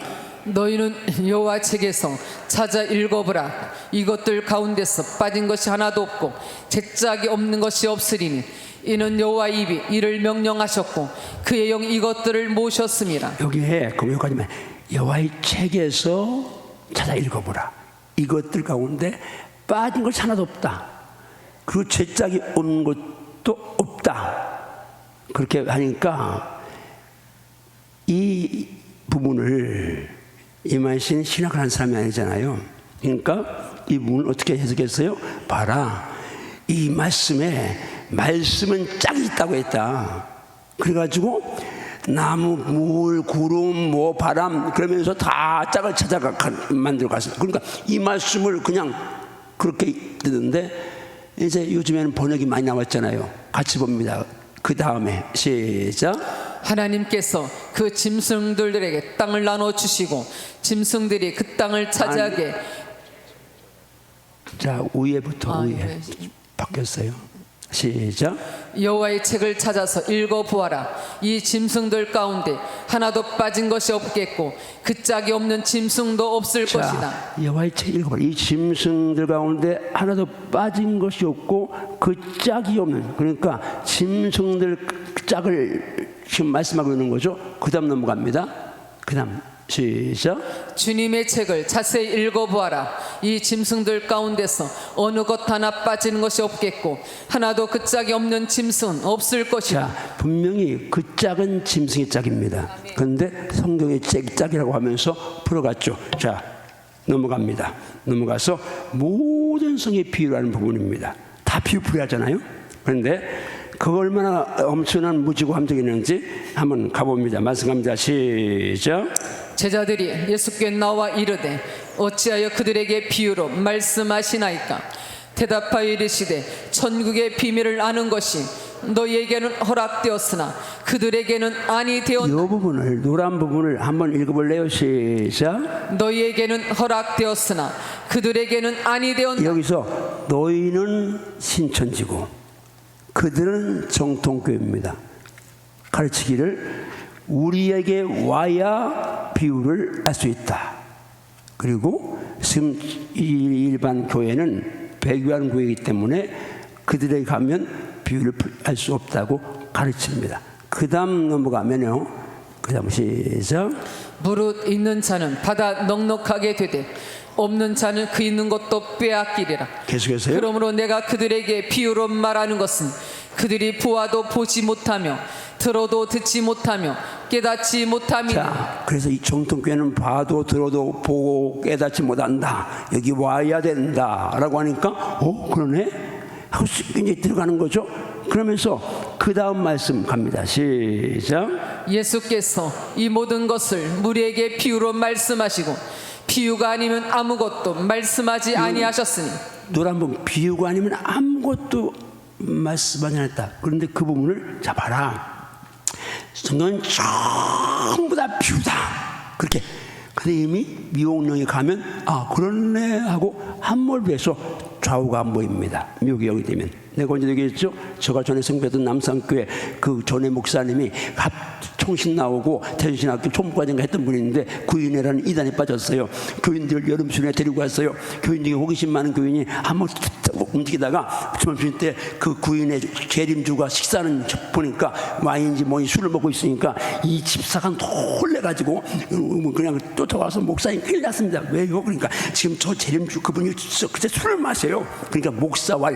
너희는 여호와 책에서 찾아 읽어보라. 이것들 가운데서 빠진 것이 하나도 없고 제짝이 없는 것이 없으리니 이는 여호와 입이 이를 명령하셨고 그의 영이 이것들을 모셨습니다. 여기에 여기까지만 여호와의 책에서 찾아 읽어보라. 이것들 가운데 빠진 것이 하나도 없다. 그리고 제짝이 없는 것도 없다. 그렇게 하니까 이 부분을 이만희 씨는 신학을 한 사람이 아니잖아요. 그러니까 이 부분을 어떻게 해석했어요? 봐라, 이 말씀은 짝이 있다고 했다. 그래가지고 나무, 물, 구름, 뭐 바람 그러면서 다 짝을 찾아가 만들어 갔습니다. 그러니까 이 말씀을 그냥 그렇게 듣는데 이제 요즘에는 번역이 많이 나왔잖아요. 같이 봅니다. 그 다음에 시작. 하나님께서 그 짐승들에게 땅을 나눠 주시고 짐승들이 그 땅을 차지하게. 자, 위에부터 위에 네. 바뀌었어요. 시작. 여호와의 책을 찾아서 읽어보아라. 이 짐승들 가운데 하나도 빠진 것이 없겠고 그 짝이 없는 짐승도 없을 것이다. 자, 여호와의 책 읽어봐라. 이 짐승들 가운데 하나도 빠진 것이 없고 그 짝이 없는, 그러니까 짐승들 짝을 지금 말씀하고 있는 거죠. 그 다음 넘어갑니다. 그 다음 시작. 주님의 책을 자세히 읽어보아라. 이 짐승들 가운데서 어느 것 하나 빠지는 것이 없겠고 하나도 그 짝이 없는 짐승은 없을 것이다. 자, 분명히 그 짝은 짐승의 짝입니다. 그런데 성경의 짝이라고 하면서 풀어갔죠. 자, 넘어갑니다. 넘어가서 모든 성의 비유를 하는 부분입니다. 다 비유풀이 하잖아요. 그런데 그 얼마나 엄청난 무지고 함정이 있는지 한번 가봅니다. 말씀합니다. 시작. 제자들이 예수께 나와 이르되 어찌하여 그들에게 비유로 말씀하시나이까? 대답하여 이르시되 천국의 비밀을 아는 것이 너희에게는 허락되었으나 그들에게는 아니 되었다. 이 부분을, 노란 부분을 한번 읽어볼래요? 시작. 너희에게는 허락되었으나 그들에게는 아니 되었다. 여기서 너희는 신천지고 그들은 정통교회입니다. 가르치기를 우리에게 와야 비유를 알 수 있다. 그리고 지금 일반 교회는 배교하는 교회이기 때문에 그들에게 가면 비유를 할 수 없다고 가르칩니다. 그 다음 넘어가면요. 그 다음 시작. 무릇 있는 자는 받아 넉넉하게 되되 없는 자는 그 있는 것도 빼앗기리라. 계속해서요. 그러므로 내가 그들에게 비유로 말하는 것은 그들이 보아도 보지 못하며 들어도 듣지 못하며 깨닫지 못함이니. 자, 그래서 이 정통교회는 봐도 들어도 보고 깨닫지 못한다. 여기 와야 된다라고 하니까 그러네? 하고 이제 들어가는 거죠. 그러면서 그 다음 말씀 갑니다. 시작. 예수께서 이 모든 것을 무리에게 비유로 말씀하시고 비유가 아니면 아무것도 말씀하지 아니하셨으니. 노래 한번 비유가 아니면 아무것도 말씀하지 않았다. 그런데 그 부분을 잡아라. 성경은 전부 다 비유다. 그렇게. 근데 이미 미혹령이 가면 그렇네 하고 함몰돼서 좌우가 안 보입니다. 미혹령이 되면. 내가 언제 얘기했죠? 제가 전에 성배던 남산교회 그 전에 목사님이 총신 나오고 대전신학교 총무과장가 했던 분이 있는데 구인회라는 이단에 빠졌어요. 교인들 여름 수련회 데리고 갔어요. 교인 중에 호기심 많은 교인이 한번 움직이다가 점심 때 그 구인회 재림주가 식사하는 보니까 와인인지 뭐니 술을 먹고 있으니까 이 집사가 놀래가지고 그냥 쫓아와서 목사님 큰일 났습니다. 왜요? 그러니까 지금 저 재림주 그분이 그때 술을 마셔요. 그러니까 목사와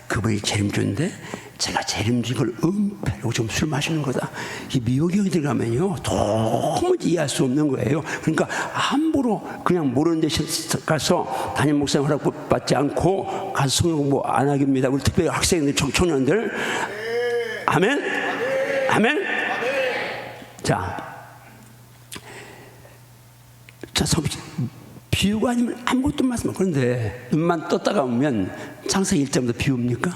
그분이 재림주인데 제가 재림주인 걸 은폐하고 지금 술 마시는 거다. 이 미혹이 형이 들어가면요 도무지 이해할 수 없는 거예요. 그러니까 함부로 그냥 모르는 데 가서 담임 목사님 허락 받지 않고 가서 성경 공부 안 하깁니다. 우리 특별히 학생들 청년들 아멘 아멘. 자 비유가 아니면 아무것도 말씀. 그런데 눈만 떴다가 오면 창세기 1장부터 비유입니까?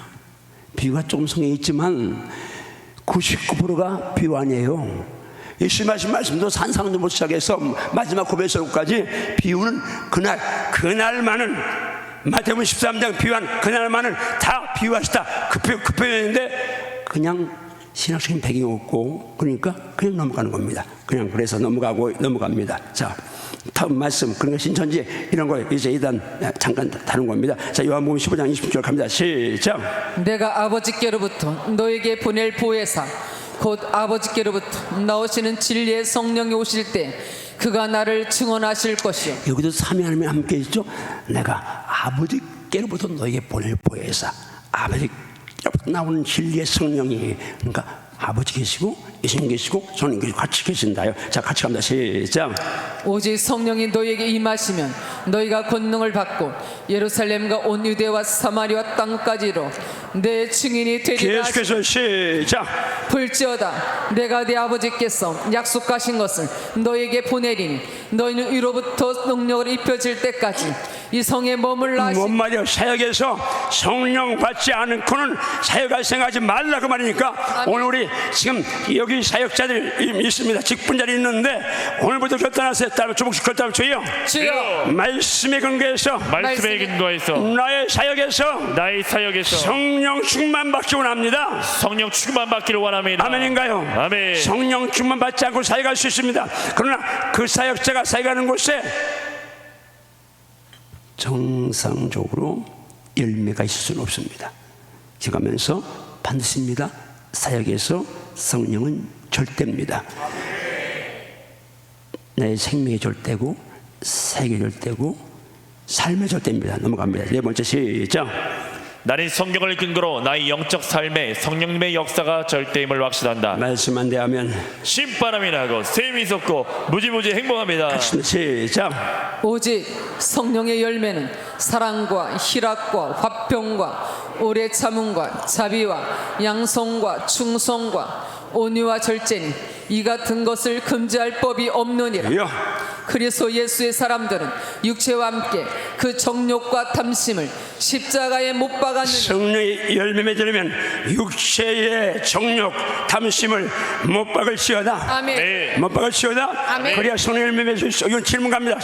비유가 조금 성경에 있지만 99%가 비유 아니에요. 예수 말씀도 산상조부터 시작해서 마지막 고백서까지 비유는 그날만은 마태복음 13장 비유한 그날만은 다 비유하시다. 그 표현인데 그냥 신학적인 배경이 없고 그러니까 그냥 넘어가는 겁니다. 그냥 그래서 넘어갑니다. 자, 다음 말씀 그러니까 신천지 이런 거 이제 일단 잠깐 다룬 겁니다. 자, 요한복음 15장 20절 갑니다. 시작. 내가 아버지께로부터 너에게 보낼 보혜사 곧 아버지께로부터 나오시는 진리의 성령이 오실 때 그가 나를 증언하실 것이요. 여기도 삼위 하나님이 함께 있죠. 내가 아버지께로부터 너에게 보낼 보혜사, 아버지께로부터 나오는 진리의 성령이, 그러니까 아버지 계시고 예수님 계시고 성령 계시고 같이 계신다요. 자, 같이 갑니다. 시작. 오직 성령이 너에게 임하시면 너희가 권능을 받고 예루살렘과 온 유대와 사마리아 땅까지로 내 증인이 되리라. 계속해서 시작. 볼지어다 내가 네 아버지께서 약속하신 것을 너에게 보내리니 너희는 위로부터 능력을 입혀질 때까지 이 성에 머물라 하시니. 뭔 말이야? 사역에서 성령 받지 않고는 사역할 생각하지 말라 그 말이니까. 아멘. 오늘 우리 지금 여기 사역자들이 있습니다. 직분자들이 있는데 오늘부터 결단하세요. 따로 조금씩 결단을 줘요. 주여 말씀에 근거해서 말씀에 근거해서 나의 사역에서 성령 충만 받기 원합니다. 성령 충만 받기를 원합니다. 아멘인가요? 아멘. 성령 충만 받지 않고 사역할 수 있습니다. 그러나 그 사역자가 사역하는 곳에 정상적으로 열매가 있을 수는 없습니다. 지가면서 반드시입니다. 사역에서 성령은 절대입니다. 내 생명의 절대고 사역의 절대고 삶의 절대입니다. 넘어갑니다. 네 번째 시작. 나는 성경을 근거로 나의 영적 삶에 성령님의 역사가 절대임을 확신한다. 말씀 안 대하면 신바람이 나고 샘이 솟고 무지무지 행복합니다. 시작. 오직 성령의 열매는 사랑과 희락과 화평과 오래 참음과 자비와 양성과 충성과 온유와 절제니 이 같은 것을 금지할 법이 없느니라. 그리스도 예수의 사람들은 육체와 함께 그 정욕과 탐심을 십자가에 못 박았느니. 성령의 열매 맺으려면 육체의 정욕 탐심을 못 박을지어다. 아멘. 네. 못 박을지어다. 아멘. 그래야 성령의 열매 맺을 수 있어. 이건 질문 갑니다.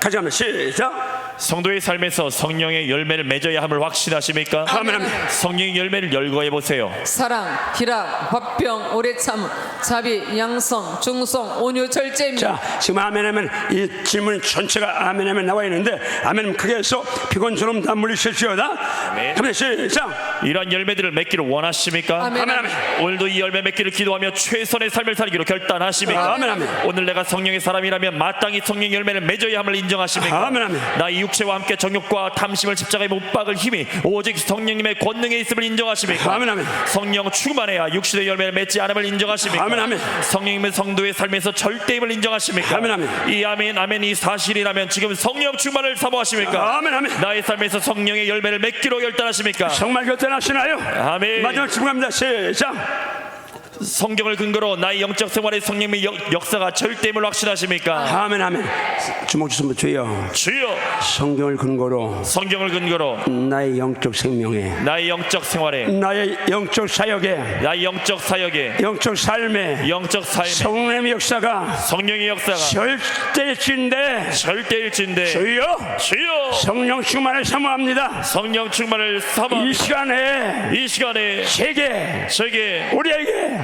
같이 갑니다. 시작. 성도의 삶에서 성령의 열매를 맺어야 함을 확신하십니까? 아멘, 아멘. 성령의 열매를 열거해 보세요. 사랑, 희락, 화평, 오래 참음, 자비, 양성, 중성, 온유, 절제입니다. 자, 지금 아멘 하면 이 질문 전체가 아멘 하면 나와 있는데 아멘 크게 해서 피곤처럼 다 물리실지어다. 아멘. 아멘. 시작. 이러한 열매들을 맺기를 원하십니까? 아멘. 아멘, 아멘. 오늘도 이 열매 맺기를 기도하며 최선의 삶을 살기로 결단하십니까? 아멘, 아멘. 오늘 내가 성령의 사람이라면 마땅히 성령의 열매를 맺어야 함을 인정하십니까? 아멘, 아멘. 나의 육체와 함께 정욕과 탐심을 십자가에 못 박을 힘이 오직 성령님의 권능에 있음을 인정하십니까? 아멘, 아멘. 성령 충만해야 육신의 열매를 맺지 않음을 인정하십니까? 아멘, 아멘. 성령님은 성도의 삶에서 절대임을 인정하십니까? 아멘, 아멘. 이 아멘이 사실이라면 지금 성령 충만을 사모하십니까? 아멘, 아멘. 나의 삶에서 성령의 열매를 맺기로 결단하십니까? 정말 결단하시나요? 아멘. 마지막 질문합니다. 시작. 성경을 근거로 나의 영적 생활의 성령의 역사가 절대임을 확신하십니까? 아멘, 아멘. 주목 주시면 주여. 주여, 성경을 근거로 성경을 근거로 나의 영적 생명에, 나의 영적 생활에, 나의 영적 사역에, 나의 영적 사역에, 영적 삶에 영적 삶에 성령의 역사가 성령의 역사가 절대치인데 절대일진데 주여 주여, 성령 충만을 사모합니다. 성령 충만을 이 사모합니다. 시간에 이 시간에 세계 세계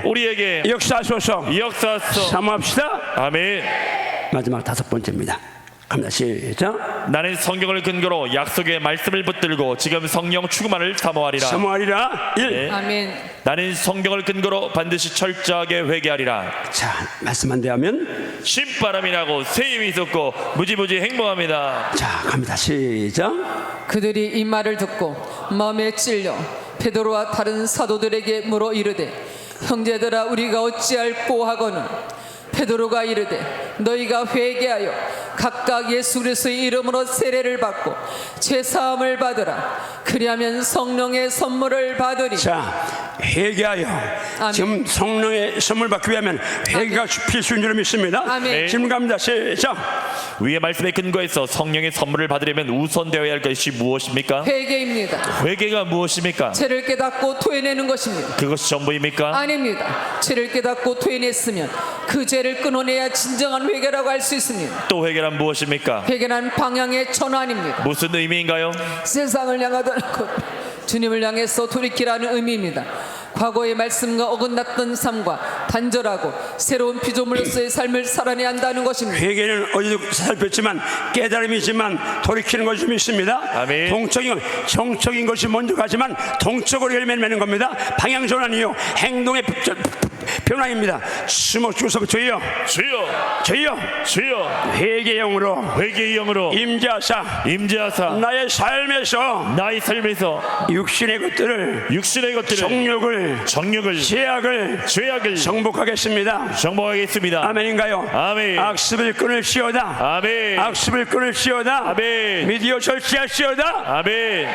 우리에게 역사소서 역사하소서 사모합시다. 아멘. 마지막 5번째입니다. 갑니다. 시작. 나는 성경을 근거로 약속의 말씀을 붙들고 지금 성령 충만을 사모하리라. 사모하리라. 1. 네. 아멘. 나는 성경을 근거로 반드시 철저하게 회개하리라. 자, 말씀 안 대하면 신바람이 나고 새 힘이 솟고 무지무지 행복합니다. 자, 갑니다. 시작. 그들이 이 말을 듣고 마음에 찔려 베드로와 다른 사도들에게 물어 이르되 형제들아 우리가 어찌할꼬 하거늘 베드로가 이르되 너희가 회개하여 각각 예수 그리스도의 이름으로 세례를 받고 죄 사함을 받으라. 그리하면 성령의 선물을 받으리. 자, 회개하여 아멘. 지금 성령의 선물 받기 위하면 회개가 필수인 줄 믿습니다. 아멘. 질문 갑니다. 시작. 위의 말씀에 근거해서 성령의 선물을 받으려면 우선되어야 할 것이 무엇입니까? 회개입니다. 회개가 무엇입니까? 죄를 깨닫고 토해내는 것입니다. 그것이 전부입니까? 아닙니다. 죄를 깨닫고 토해냈으면 그 죄를 끊어내야 진정한 회개라고 할 수 있습니다. 또 회개란 무엇입니까? 회개란 방향의 전환입니다. 무슨 의미인가요? 세상을 향하던 것, 주님을 향해서 돌이키라는 의미입니다. 과거의 말씀과 어긋났던 삶과 단절하고 새로운 피조물로서의 삶을 살아내야 한다는 것입니다. 회개는 어디도 살폈지만 깨달음이지만 돌이키는 것이 믿습니다. 아멘. 정적인 것이 먼저 가지만 동적으로 열매를 맺는 겁니다. 방향 전환이요 행동의 변화입니다. 주먹 주서 주여 주여 회개의 영으로 회개의 영으로 임재하사 나의 삶에서 육신의 것들을 정욕을 죄악을 정복하겠습니다. 아멘인가요? 아멘. 악습을 끊을지어다. 아멘. 악습을 끊을지어다. 아멘. 미디어 절제할지어다. 아멘.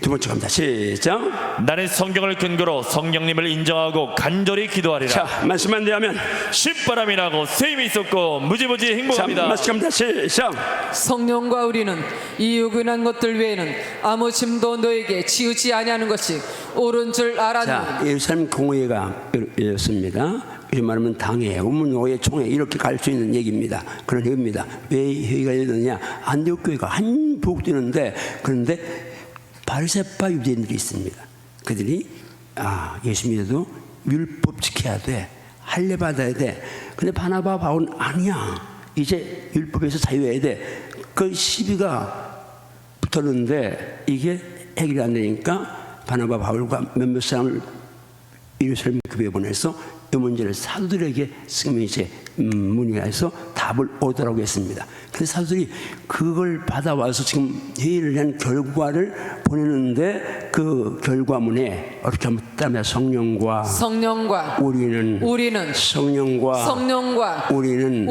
두 번째 갑니다. 시작. 나는 성경을 근거로 성령님을 인정하고 간절히 기도하리라. 자, 말씀만 대하면 신바람이 나고 새 힘이 솟고 무지무지 자, 행복합니다. 말씀 갑니다. 시작. 성령과 우리는 이 유근한 것들 외에는 아무 짐도 너에게 지우지 아니하는 것이 옳은 줄 알았노니. 자, 예루살렘 공회가 이렇습니다. 요즘 말하면 당회, 우문노회, 총회 이렇게 갈 수 있는 얘기입니다. 그런 얘기입니다. 왜 회의가 되느냐? 안디옥 교회가 한복되는데 그런데 바리새파 유대인들이 있습니다. 그들이 예수 믿어도 율법 지켜야 돼, 할례 받아야 돼. 근데 바나바 바울은 아니야. 이제 율법에서 자유해야 돼. 그 시비가 붙었는데 이게 해결이 안 되니까 바나바 바울과 몇몇 사람을 예루살렘 교회에 보내서 이 문제를 사도들에게 이제 문의해서 답을 오더라고 했습니다. 근데 사도들이 그걸 받아와서 지금 회의를 한 결과를 보내는데 그 결과문에 어떻게 하면 따면 성령과 우리는 성령과 우리는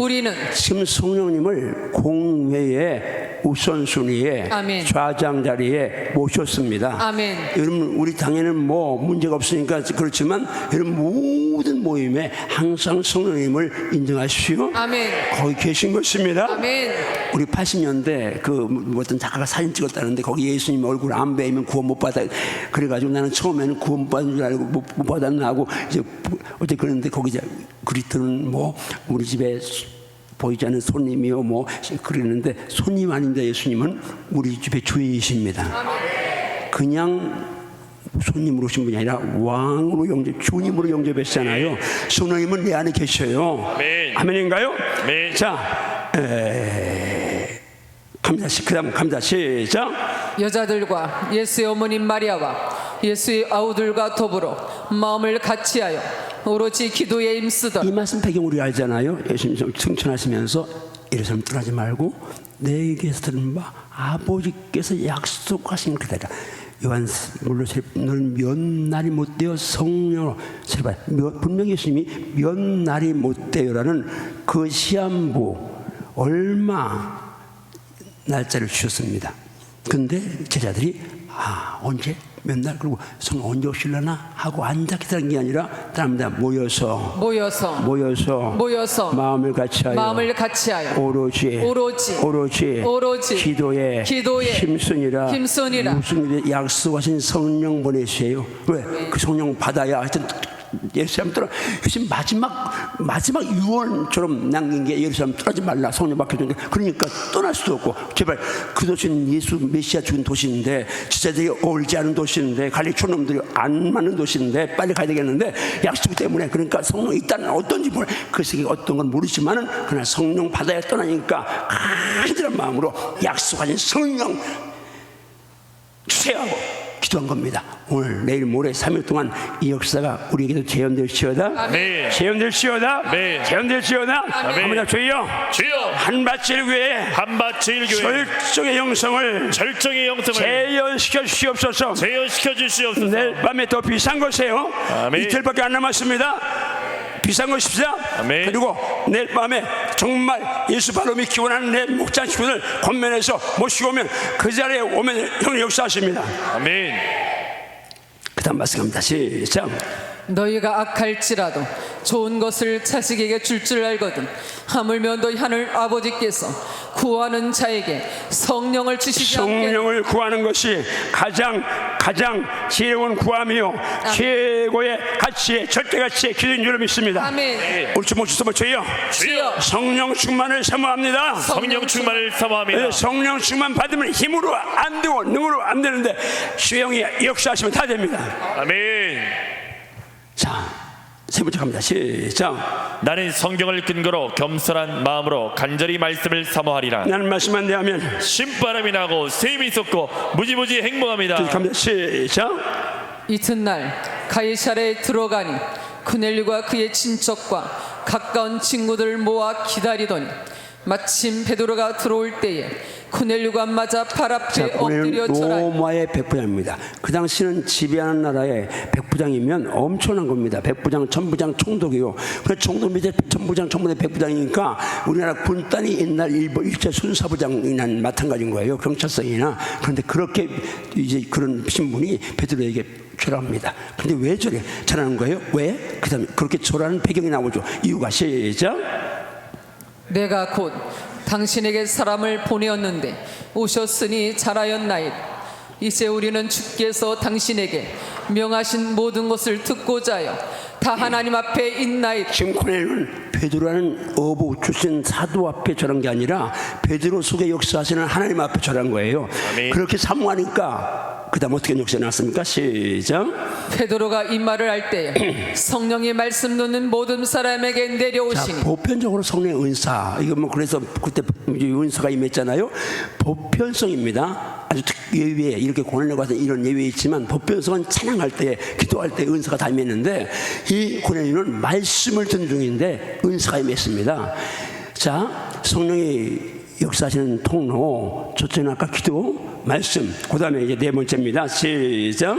지금 성령님을 공회의 우선순위에 아멘. 좌장 자리에 모셨습니다. 아멘. 여러분 우리 당에는 뭐 문제가 없으니까 그렇지만 여러분 모든 모임에 항상 성령님을 인정하십시오. 아멘. 거기 계신 것입니다. 아멘. 우리 80년대 그 어떤 작가가 사진 찍었다는데 거기 예수님 얼굴 안 베이면 구원 못 받아. 그래가지고 나는 처음에는 구원 못 받은 줄 알고 못 받았나 하고 이제 어째 그러는데 거기 이제 그리스도는 뭐 우리 집에 보이지 않는 손님이요 뭐 그러는데 손님 아닌데 예수님은 우리 집의 주인이십니다. 그냥 손님으로 오신 분이 아니라 왕으로 영접, 주님으로 영접했잖아요. 성령님은 내 안에 계셔요. 아멘. 아멘인가요? 아멘. 자, 그다음 감사 시작. 여자들과 예수의 어머니 마리아와 예수의 아우들과 더불어 마음을 같이하여 오로지 기도에 힘쓰던 이 말씀 배경 우리 알잖아요. 예수님 승천하시면서 예루살렘 떠나지 말고 내게서 들은 바 아버지께서 약속하신 그대로 요한물로 너는 몇 날이 못 되어 성령으로 세례받아. 분명히 예수님이 몇 날이 못 되어라는 그 시한부 얼마 날짜를 주셨습니다. 근데 제자들이 언제 몇 날 그리고 성령 언제 오실려나 하고 앉아 기다린 게 아니라 다릅니다. 모여서 마음을 같이하여 오로지 기도에 힘쓰니라 무슨 일에 약속하신 성령 보내세요. 왜? 그 성령 받아야 하여튼 예루살렘 떠나 예수님 마지막 유언처럼 남긴 게 예루살렘 떠나지 말라 성령 받게 그러니까 떠날 수도 없고 제발 그 도시는 예수 메시아 죽은 도시인데 지자들이 어울리지 않은 도시인데 갈릴리 촌놈들이 안 맞는 도시인데 빨리 가야 되겠는데 약속 때문에 그러니까 성령 일단 어떤지 몰라 그 세계 어떤 건 모르지만은 그러나 성령 받아야 떠나니까 간절한 마음으로 약속하신 성령 주세요 하고 기도한 겁니다. 오늘 내일 모레 3일 동안 이 역사가 우리에게도 재현될지어다. 아멘. 재현될지어다. 아멘. 재현될지어다. 아멘. 아버지 주여 한밭제일교회 절정의 영성을 재현시켜 주시옵소서. 내일 밤에 더 비싼 것이에요. 아멘. 이틀밖에 안 남았습니다. 비싼 것입니다. 아멘. 그리고 내일 밤에 정말 예수 바로 믿기 원하는 내 목장 친구들 권면해서 모시고 오면 그 자리에 오면 형님 역사하십니다. 아멘. 그 다음 말씀합니다. 시작. 너희가 악할지라도 좋은 것을 자식에게 줄 줄 알거든 하물며 너희 하늘 아버지께서 구하는 자에게 성령을 주시지 않게 성령을 구하는 것이 가장 지혜로운 구함이요 최고의 가치의 절대 가치의 기도인 줄 믿습니다. 아멘. 우리 주모 주소모 주여 성령 충만을 사모합니다. 성령 충만을 사모합니다. 성령 충만 받으면 힘으로 안 되고 능으로 안 되는데 주영이 역사하시면 다 됩니다. 아멘. 자, 세 번째 갑니다. 시작. 나는 성경을 근거로 겸손한 마음으로 간절히 말씀을 사모하리라. 나는 말씀만 대하면 신바람이 나고 샘이 솟고 무지무지 행복합니다. 갑니다. 시작. 이튿날 가이사랴에 들어가니 코넬료가 그의 친척과 가까운 친구들을 모아 기다리더니 마침 베드로가 들어올 때에 코넬료가 맞아 발 앞에 엎드려 절하니 로마의 백부장입니다. 그 당시는 지배하는 나라의 백부장이면 엄청난 겁니다. 백부장, 천부장, 총독이요. 그 총독 밑에 천부장, 총부대 백부장이니까 우리나라 군단이 옛날 일제 순사부장이나 마찬가지인 거예요. 경찰서이나. 그런데 그렇게 이제 그런 신분이 베드로에게 절합니다. 그런데 왜 절하는 거예요? 왜? 그다음에 그렇게 절하는 배경이 나오죠. 이유가 시작. 내가 곧 당신에게 사람을 보내었는데 오셨으니 잘하였나이다. 이제 우리는 주께서 당신에게 명하신 모든 것을 듣고자 하여 다 하나님 앞에 있나이다. 지금 코넬료는 베드로라는 어부 출신 사도 앞에 절한 게 아니라 베드로 속에 역사하시는 하나님 앞에 절한 거예요. 아멘. 그렇게 사모하니까 그 다음 어떻게 역사에 나왔습니까? 시작. 베드로가 이 말을 할 때에 성령이 말씀 듣는 모든 사람에게 자, 내려오시니 보편적으로 성령의 은사 이거 뭐 그래서 그때 은사가 임했잖아요. 보편성입니다. 아주 예외 이렇게 고난을 가서 이런 예외 있지만 보편성은 찬양할 때 기도할 때 은사가 다 임했는데 이 고난이는 말씀을 듣는 중인데 은사가 임했습니다. 자, 성령이 역사하시는 통로 첫째는 아까 기도 말씀 그 다음에 이제 네 번째입니다. 시작.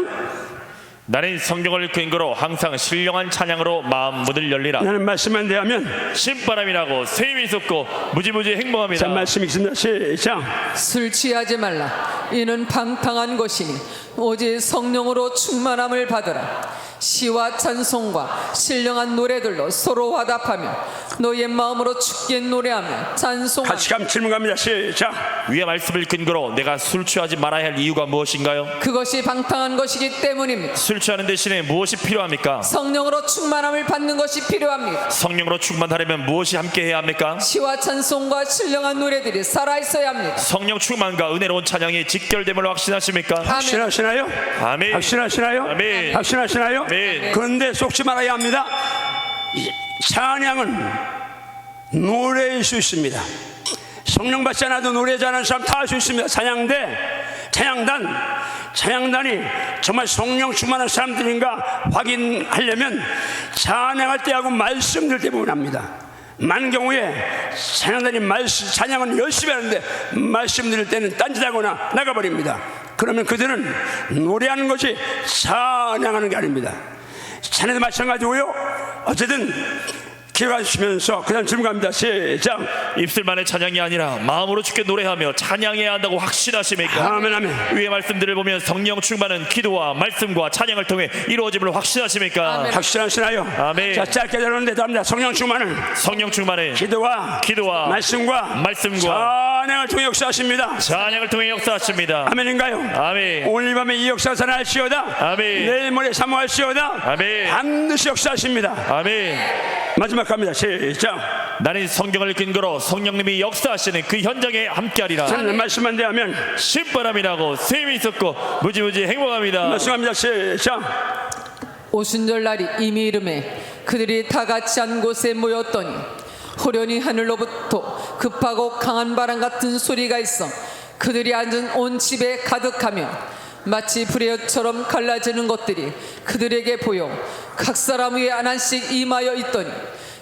나는 성경을 근거로 항상 신령한 찬양으로 마음 문을 열리라. 나는 말씀만 대하면 신바람이 나고 샘이 솟고 무지무지 행복합니다. 자, 말씀 있습니다. 시작. 술 취하지 말라. 이는 방탕한 것이니 오직 성령으로 충만함을 받으라. 시와 찬송과 신령한 노래들로 서로 화답하며 너희의 마음으로 주께 노래하며 찬송하며. 같이 가면 질문 갑니다. 시작. 위의 말씀을 근거로 내가 술 취하지 말아야 할 이유가 무엇인가요? 그것이 방탕한 것이기 때문입니다. 술 취하는 대신에 무엇이 필요합니까? 성령으로 충만함을 받는 것이 필요합니다. 성령으로 충만하려면 무엇이 함께해야 합니까? 시와 찬송과 신령한 노래들이 살아있어야 합니다. 성령 충만과 은혜로운 찬양이 직결됨을 확신하십니까? 확신하시나요? 아멘. 확신하시나요? 아멘. 확신하시나요? 아멘. 그런데 속지 말아야 합니다. 이 찬양은 노래일 수 있습니다. 성령 받지 않아도 노래하지 않은 사람 다 할 수 있습니다. 찬양단이 정말 성령 충만한 사람들인가 확인하려면 찬양할 때하고 말씀 들을 때 구분합니다. 많은 경우에 찬양단이 찬양은 열심히 하는데 말씀 들을 때는 딴짓하거나 나가버립니다. 그러면 그들은 노래하는 것이 찬양하는 게 아닙니다. 찬양도 마찬가지고요. 어쨌든 기억하시면서 그 다음 질문 갑니다. 시작. 입술만의 찬양이 아니라 마음으로 주께 노래하며 찬양해야 한다고 확신하십니까? 아멘 아멘. 위의 말씀들을 보면 성령 충만은 기도와 말씀과 찬양을 통해 이루어짐을 확신하십니까? 아멘. 확신하시나요? 아멘. 자, 짧게 들었는데 답니다. 성령 충만은 성령 충만은 기도와 말씀과 찬양을 통해 역사하십니다. 찬양을 통해 역사하십니다. 아멘인가요? 아멘. 오늘 밤에 이 역사가 살아날지어다. 아멘. 내일 모레 사모할지어다. 아멘. 반드시 역사하십니다. 아멘. 마지막 갑니다. 시작. 나는 성경을 근거로 성령님이 역사하시는 그 현장에 함께하리라. 저는 말씀만 대하면 신바람이 나고 샘이 있었고 무지무지 행복합니다. 말씀합니다. 시작. 오순절 날이 이미 이름에 그들이 다 같이 한 곳에 모였더니 호련히 하늘로부터 급하고 강한 바람 같은 소리가 있어 그들이 앉은 온 집에 가득하며 마치 불의 엿처럼 갈라지는 것들이 그들에게 보여 각 사람 위에 하나씩 임하여 있더니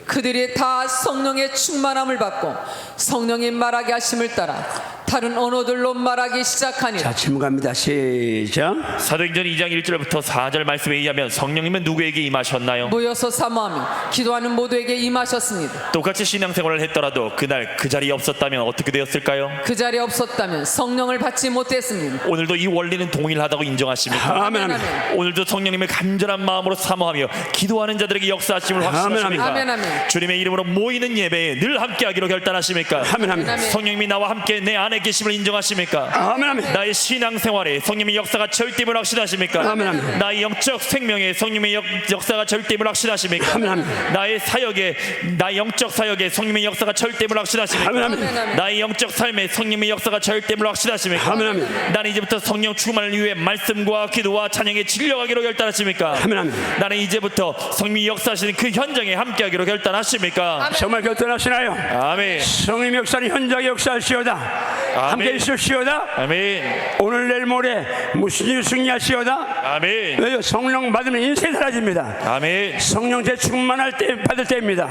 그들이 다 성령의 충만함을 받고 성령이 말하게 하심을 따라 다른 언어들로 말하기 시작하니. 자, 질문 갑니다. 시작. 사도행전 2장 1절부터 4절 말씀에 의하면 성령님은 누구에게 임하셨나요? 모여서 사모하며 기도하는 모두에게 임하셨습니다. 똑같이 신앙생활을 했더라도 그날 그 자리에 없었다면 어떻게 되었을까요? 그 자리에 없었다면 성령을 받지 못했습니다. 오늘도 이 원리는 동일하다고 인정하십니까? 아멘 아멘. 오늘도 성령님을 간절한 마음으로 사모하며 기도하는 자들에게 역사하심을 확신하십니까? 아멘, 아멘. 주님의 이름으로 모이는 예배에 늘 함께하기로 결단하십니까? 아멘 아멘. 아멘. 성령님이 나와 함께 내 안에 계심을 인정하십니까? 아멘 아멘. 나의 신앙생활에 성령님의 역사가 절대임을 확신하십니까? 아멘, 아멘. 나의 영적 생명에 성령님의 역사가 절대임을 확신하십니까? 아멘, 아멘. 나의 영적 사역에 성령님의 역사가 절대임을 확신하십니까? 아멘, 아멘. 나의 영적 삶에 성령님의 역사가 절대임을 확신하십니까? 아멘, 아멘. 나는 이제부터 성령 충만을 위해 말씀과 기도와 찬양에 진력하기로 결단하십니까? 아멘, 아멘. 나는 이제부터 성령이 역사하시는 그 현장에 함께하기로 결단하십니까? 정말 결단하시나요? 아멘. 성령 역사는 현장에 역사하시오다. 함께 있으시오다. 아멘. 오늘 내일 모레 무슨 일 승리하시오다. 아멘. 왜요? 성령 받으면 인생이 달라집니다. 아멘. 성령 재충만할 때 받을 때입니다.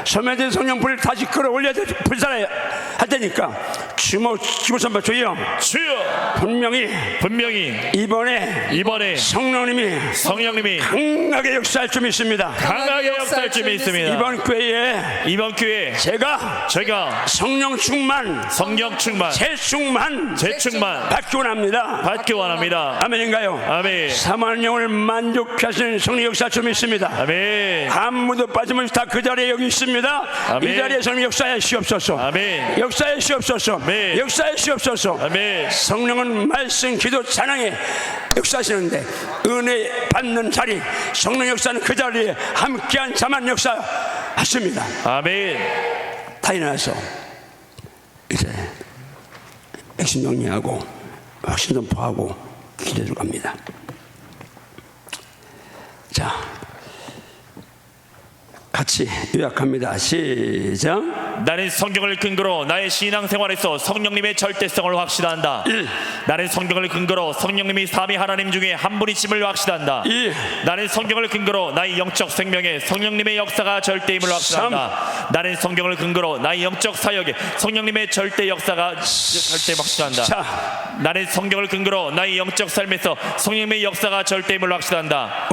소멸된 성령 불을 다시 끌어올려야 불살아야 할 때니까 주모선바 주여 분명히 이번에 성령님이 강하게 역사할 줄 믿습니다. 강하게 역사할 줄 믿습니다. 이번 기회에 제가 성령 충만 재충만 받기 원합니다. 아멘인가요? 아멘. 사모하는 영혼을 만족하시는 성령 역사할 줄 믿습니다. 아멘. 아무도 빠짐없이 다 그 자리에 여기 있습니다. 아멘. 이 자리에 성령 역사하시옵소서. 아멘. 역사하시옵소서. 아멘. 역사하시옵소서. 아멘. 성령은 말씀, 기도, 찬양에 역사하시는데 은혜 받는 자리, 성령 역사는 그 자리에 함께한 자만 역사하십니다. 아멘. 다 일어나서 이제 핵심 정리하고 확신 선포하고 기도 들어갑니다. 자, 같이 요약합니다. 시작. 나는 성경을 근거로 나의 신앙생활에서 성령님의 절대성을 확신한다. 나는 성경을 근거로 성령님이 삼위 하나님 중에 한 분이심을 확신한다. 나는 성경을 근거로 나의 영적 생명에 성령님의 역사가 절대임을 확신한다. 나는 성경을 근거로 나의 영적 사역에 성령님의 절대 역사가 절대 확신한다. 자, 나는 성경을 근거로 나의 영적 삶에서 성령님의 역사가 절대임을 확신한다.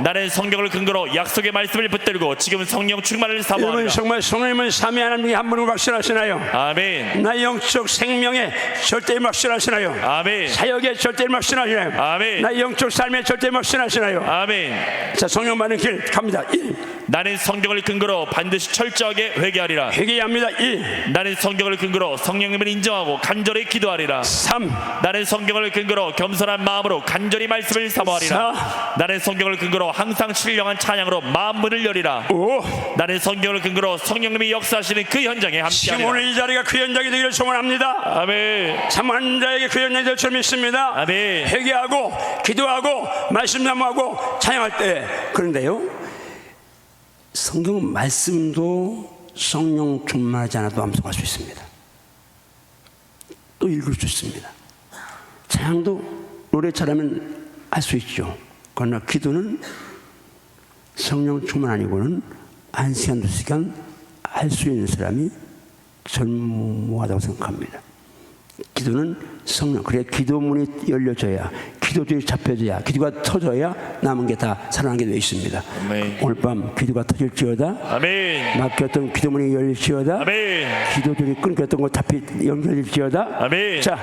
나는 성경을 근거로 약속의 말씀을 붙들고 지금 성령 충만을 여러분 사모합니다. 정말 성령님은 삼위 하나님 중에 한 분을 확신하시나요? 아멘. 나의 영적 생명의 절대임 확신하시나요? 아멘. 사역의 절대임 확신하시나요? 아멘. 나의 영적 삶의 절대임 확신하시나요? 아멘. 자, 성령 받는 길 갑니다. 1. 나는 성경을 근거로 반드시 철저하게 회개하리라. 회개합니다. 2. 나는 성경을 근거로 성령님을 인정하고 간절히 기도하리라. 3. 나는 성경을 근거로 겸손한 마음으로 간절히 말씀을 사모하리라. 나는 성경을 근거로 항상 신령한 찬양으로 마음 문을 열리라. 5. 나는 성경을 근거로 성령님이 역사하시는 그 현장에 지금 함께하리라. 오늘 이 자리가 그 현장이 되기를 소원합니다. 아멘. 참한 자에게 그 현장이 될 줄 믿습니다. 아멘. 회개하고 기도하고 말씀 나무하고 찬양할 때. 그런데요, 성경 말씀도 성령 충만하지 않아도 암송할 수 있습니다. 또 읽을 수 있습니다. 찬양도 노래 잘하면 할 수 있죠. 그러나 기도는 성령 충만 아니고는 1시간, 2시간 할 수 있는 사람이 전무하다고 생각합니다. 기도는 성령, 그래 기도문이 열려져야, 기도들이 잡혀져야, 기도가 터져야 남은 게 다 살아나게 되어 있습니다. 아멘. 오늘 밤 기도가 터질지어다. 아멘. 막혔던 기도문이 열릴지어다. 아멘. 기도들이 끊겼던 것 다 연결될지어다. 아멘. 자,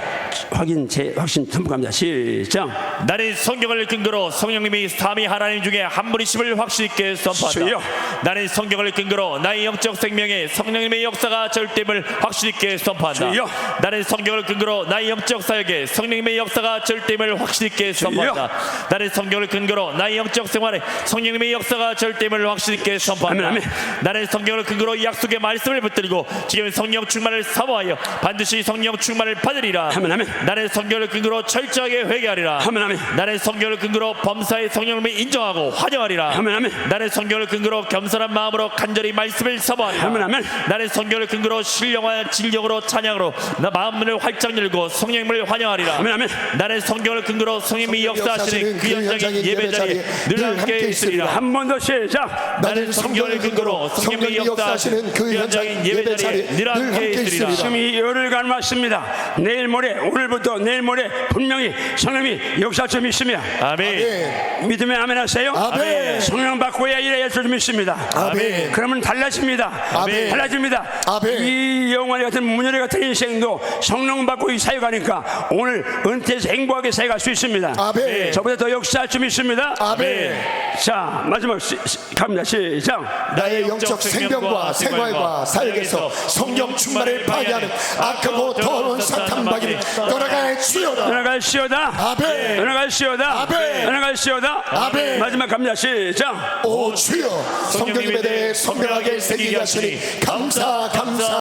확신 선포합니다. 시작. 나는 성경을 근거로 성령님이 삼위 하나님 중에 한 분이심을 확실히 있게 선포한다. 주여. 나는 성경을 근거로 나의 영적 생명에 성령님의 역사가 절대임을 확실히 있게 선포한다. 주여. 나는 성경을 근거로 나의 영적 사역에 성령님의 역사가 절대임을 확실히 있게 선포한다. 나는 성경을 근거로 나의 영적 생활에 성령님의 역사가 절대임을 확실히 있게 선포한다. 아멘, 나는 성경을 근거로 이 약속의 말씀을 붙들고 지금 성령 충만을 사모하여 반드시 성령 충만을 받으리라. 아멘, 아멘. 나는 성경을 근거로 철저하게 회개하리라. 아멘, 아멘. 나는 성경을 근거로 범사의 성령님을 인정하고 환영하리라. 아멘, 아멘. 나는 성경을 근거로 겸손한 마음으로 간절히 말씀을 사모하리라. 아멘, 아멘. 나는 성경을 근거로 신령한 진정으로 찬양으로 나 마음문을 활짝 열고 성령님을 환영하리라. 아멘, 아멘. 나는 성경을 근거로 성령님이 역사하시는 그 현장의 예배자리에 늘 함께 있으리라. 한 번 더 시작. 나는 성경을 근거로 성령님이 역사하시는 그 현장의 예배자리에 늘 함께 있으리라. 지금 이 열흘간 왔습니다. 내일 모레, 오늘부터 내일 모레 분명히 성령이 역사할 줄 믿습니다. 아멘. 믿으면 아멘 하세요. 아멘. 성령 받고야 일해야 줄 믿습니다. 아멘. 그러면 달라집니다. 아멘. 달라집니다. 아멘. 이 영원히 같은 문열의 같은 인생도 성령 받고 이 사역하니까 오늘 은퇴해서 행복하게 사역할 수 있습니다. 아멘. 저보다 더 역사할 줄 믿습니다. 아멘. 자, 마지막 갑니다. 시작. 나의 영적 생명과 생활과 사역에서 성령 충만을 파괴하는 악하고 더러운 사탄 마귀를 떠나갈지어다. 떠나갈시오다. 아멘. 떠나갈시오다. 아멘. 떠나갈시오다. 아멘. 마지막 갑니다. 시작. 오 주여, 성령님에 대해 선명하게 새기게 하시니 감사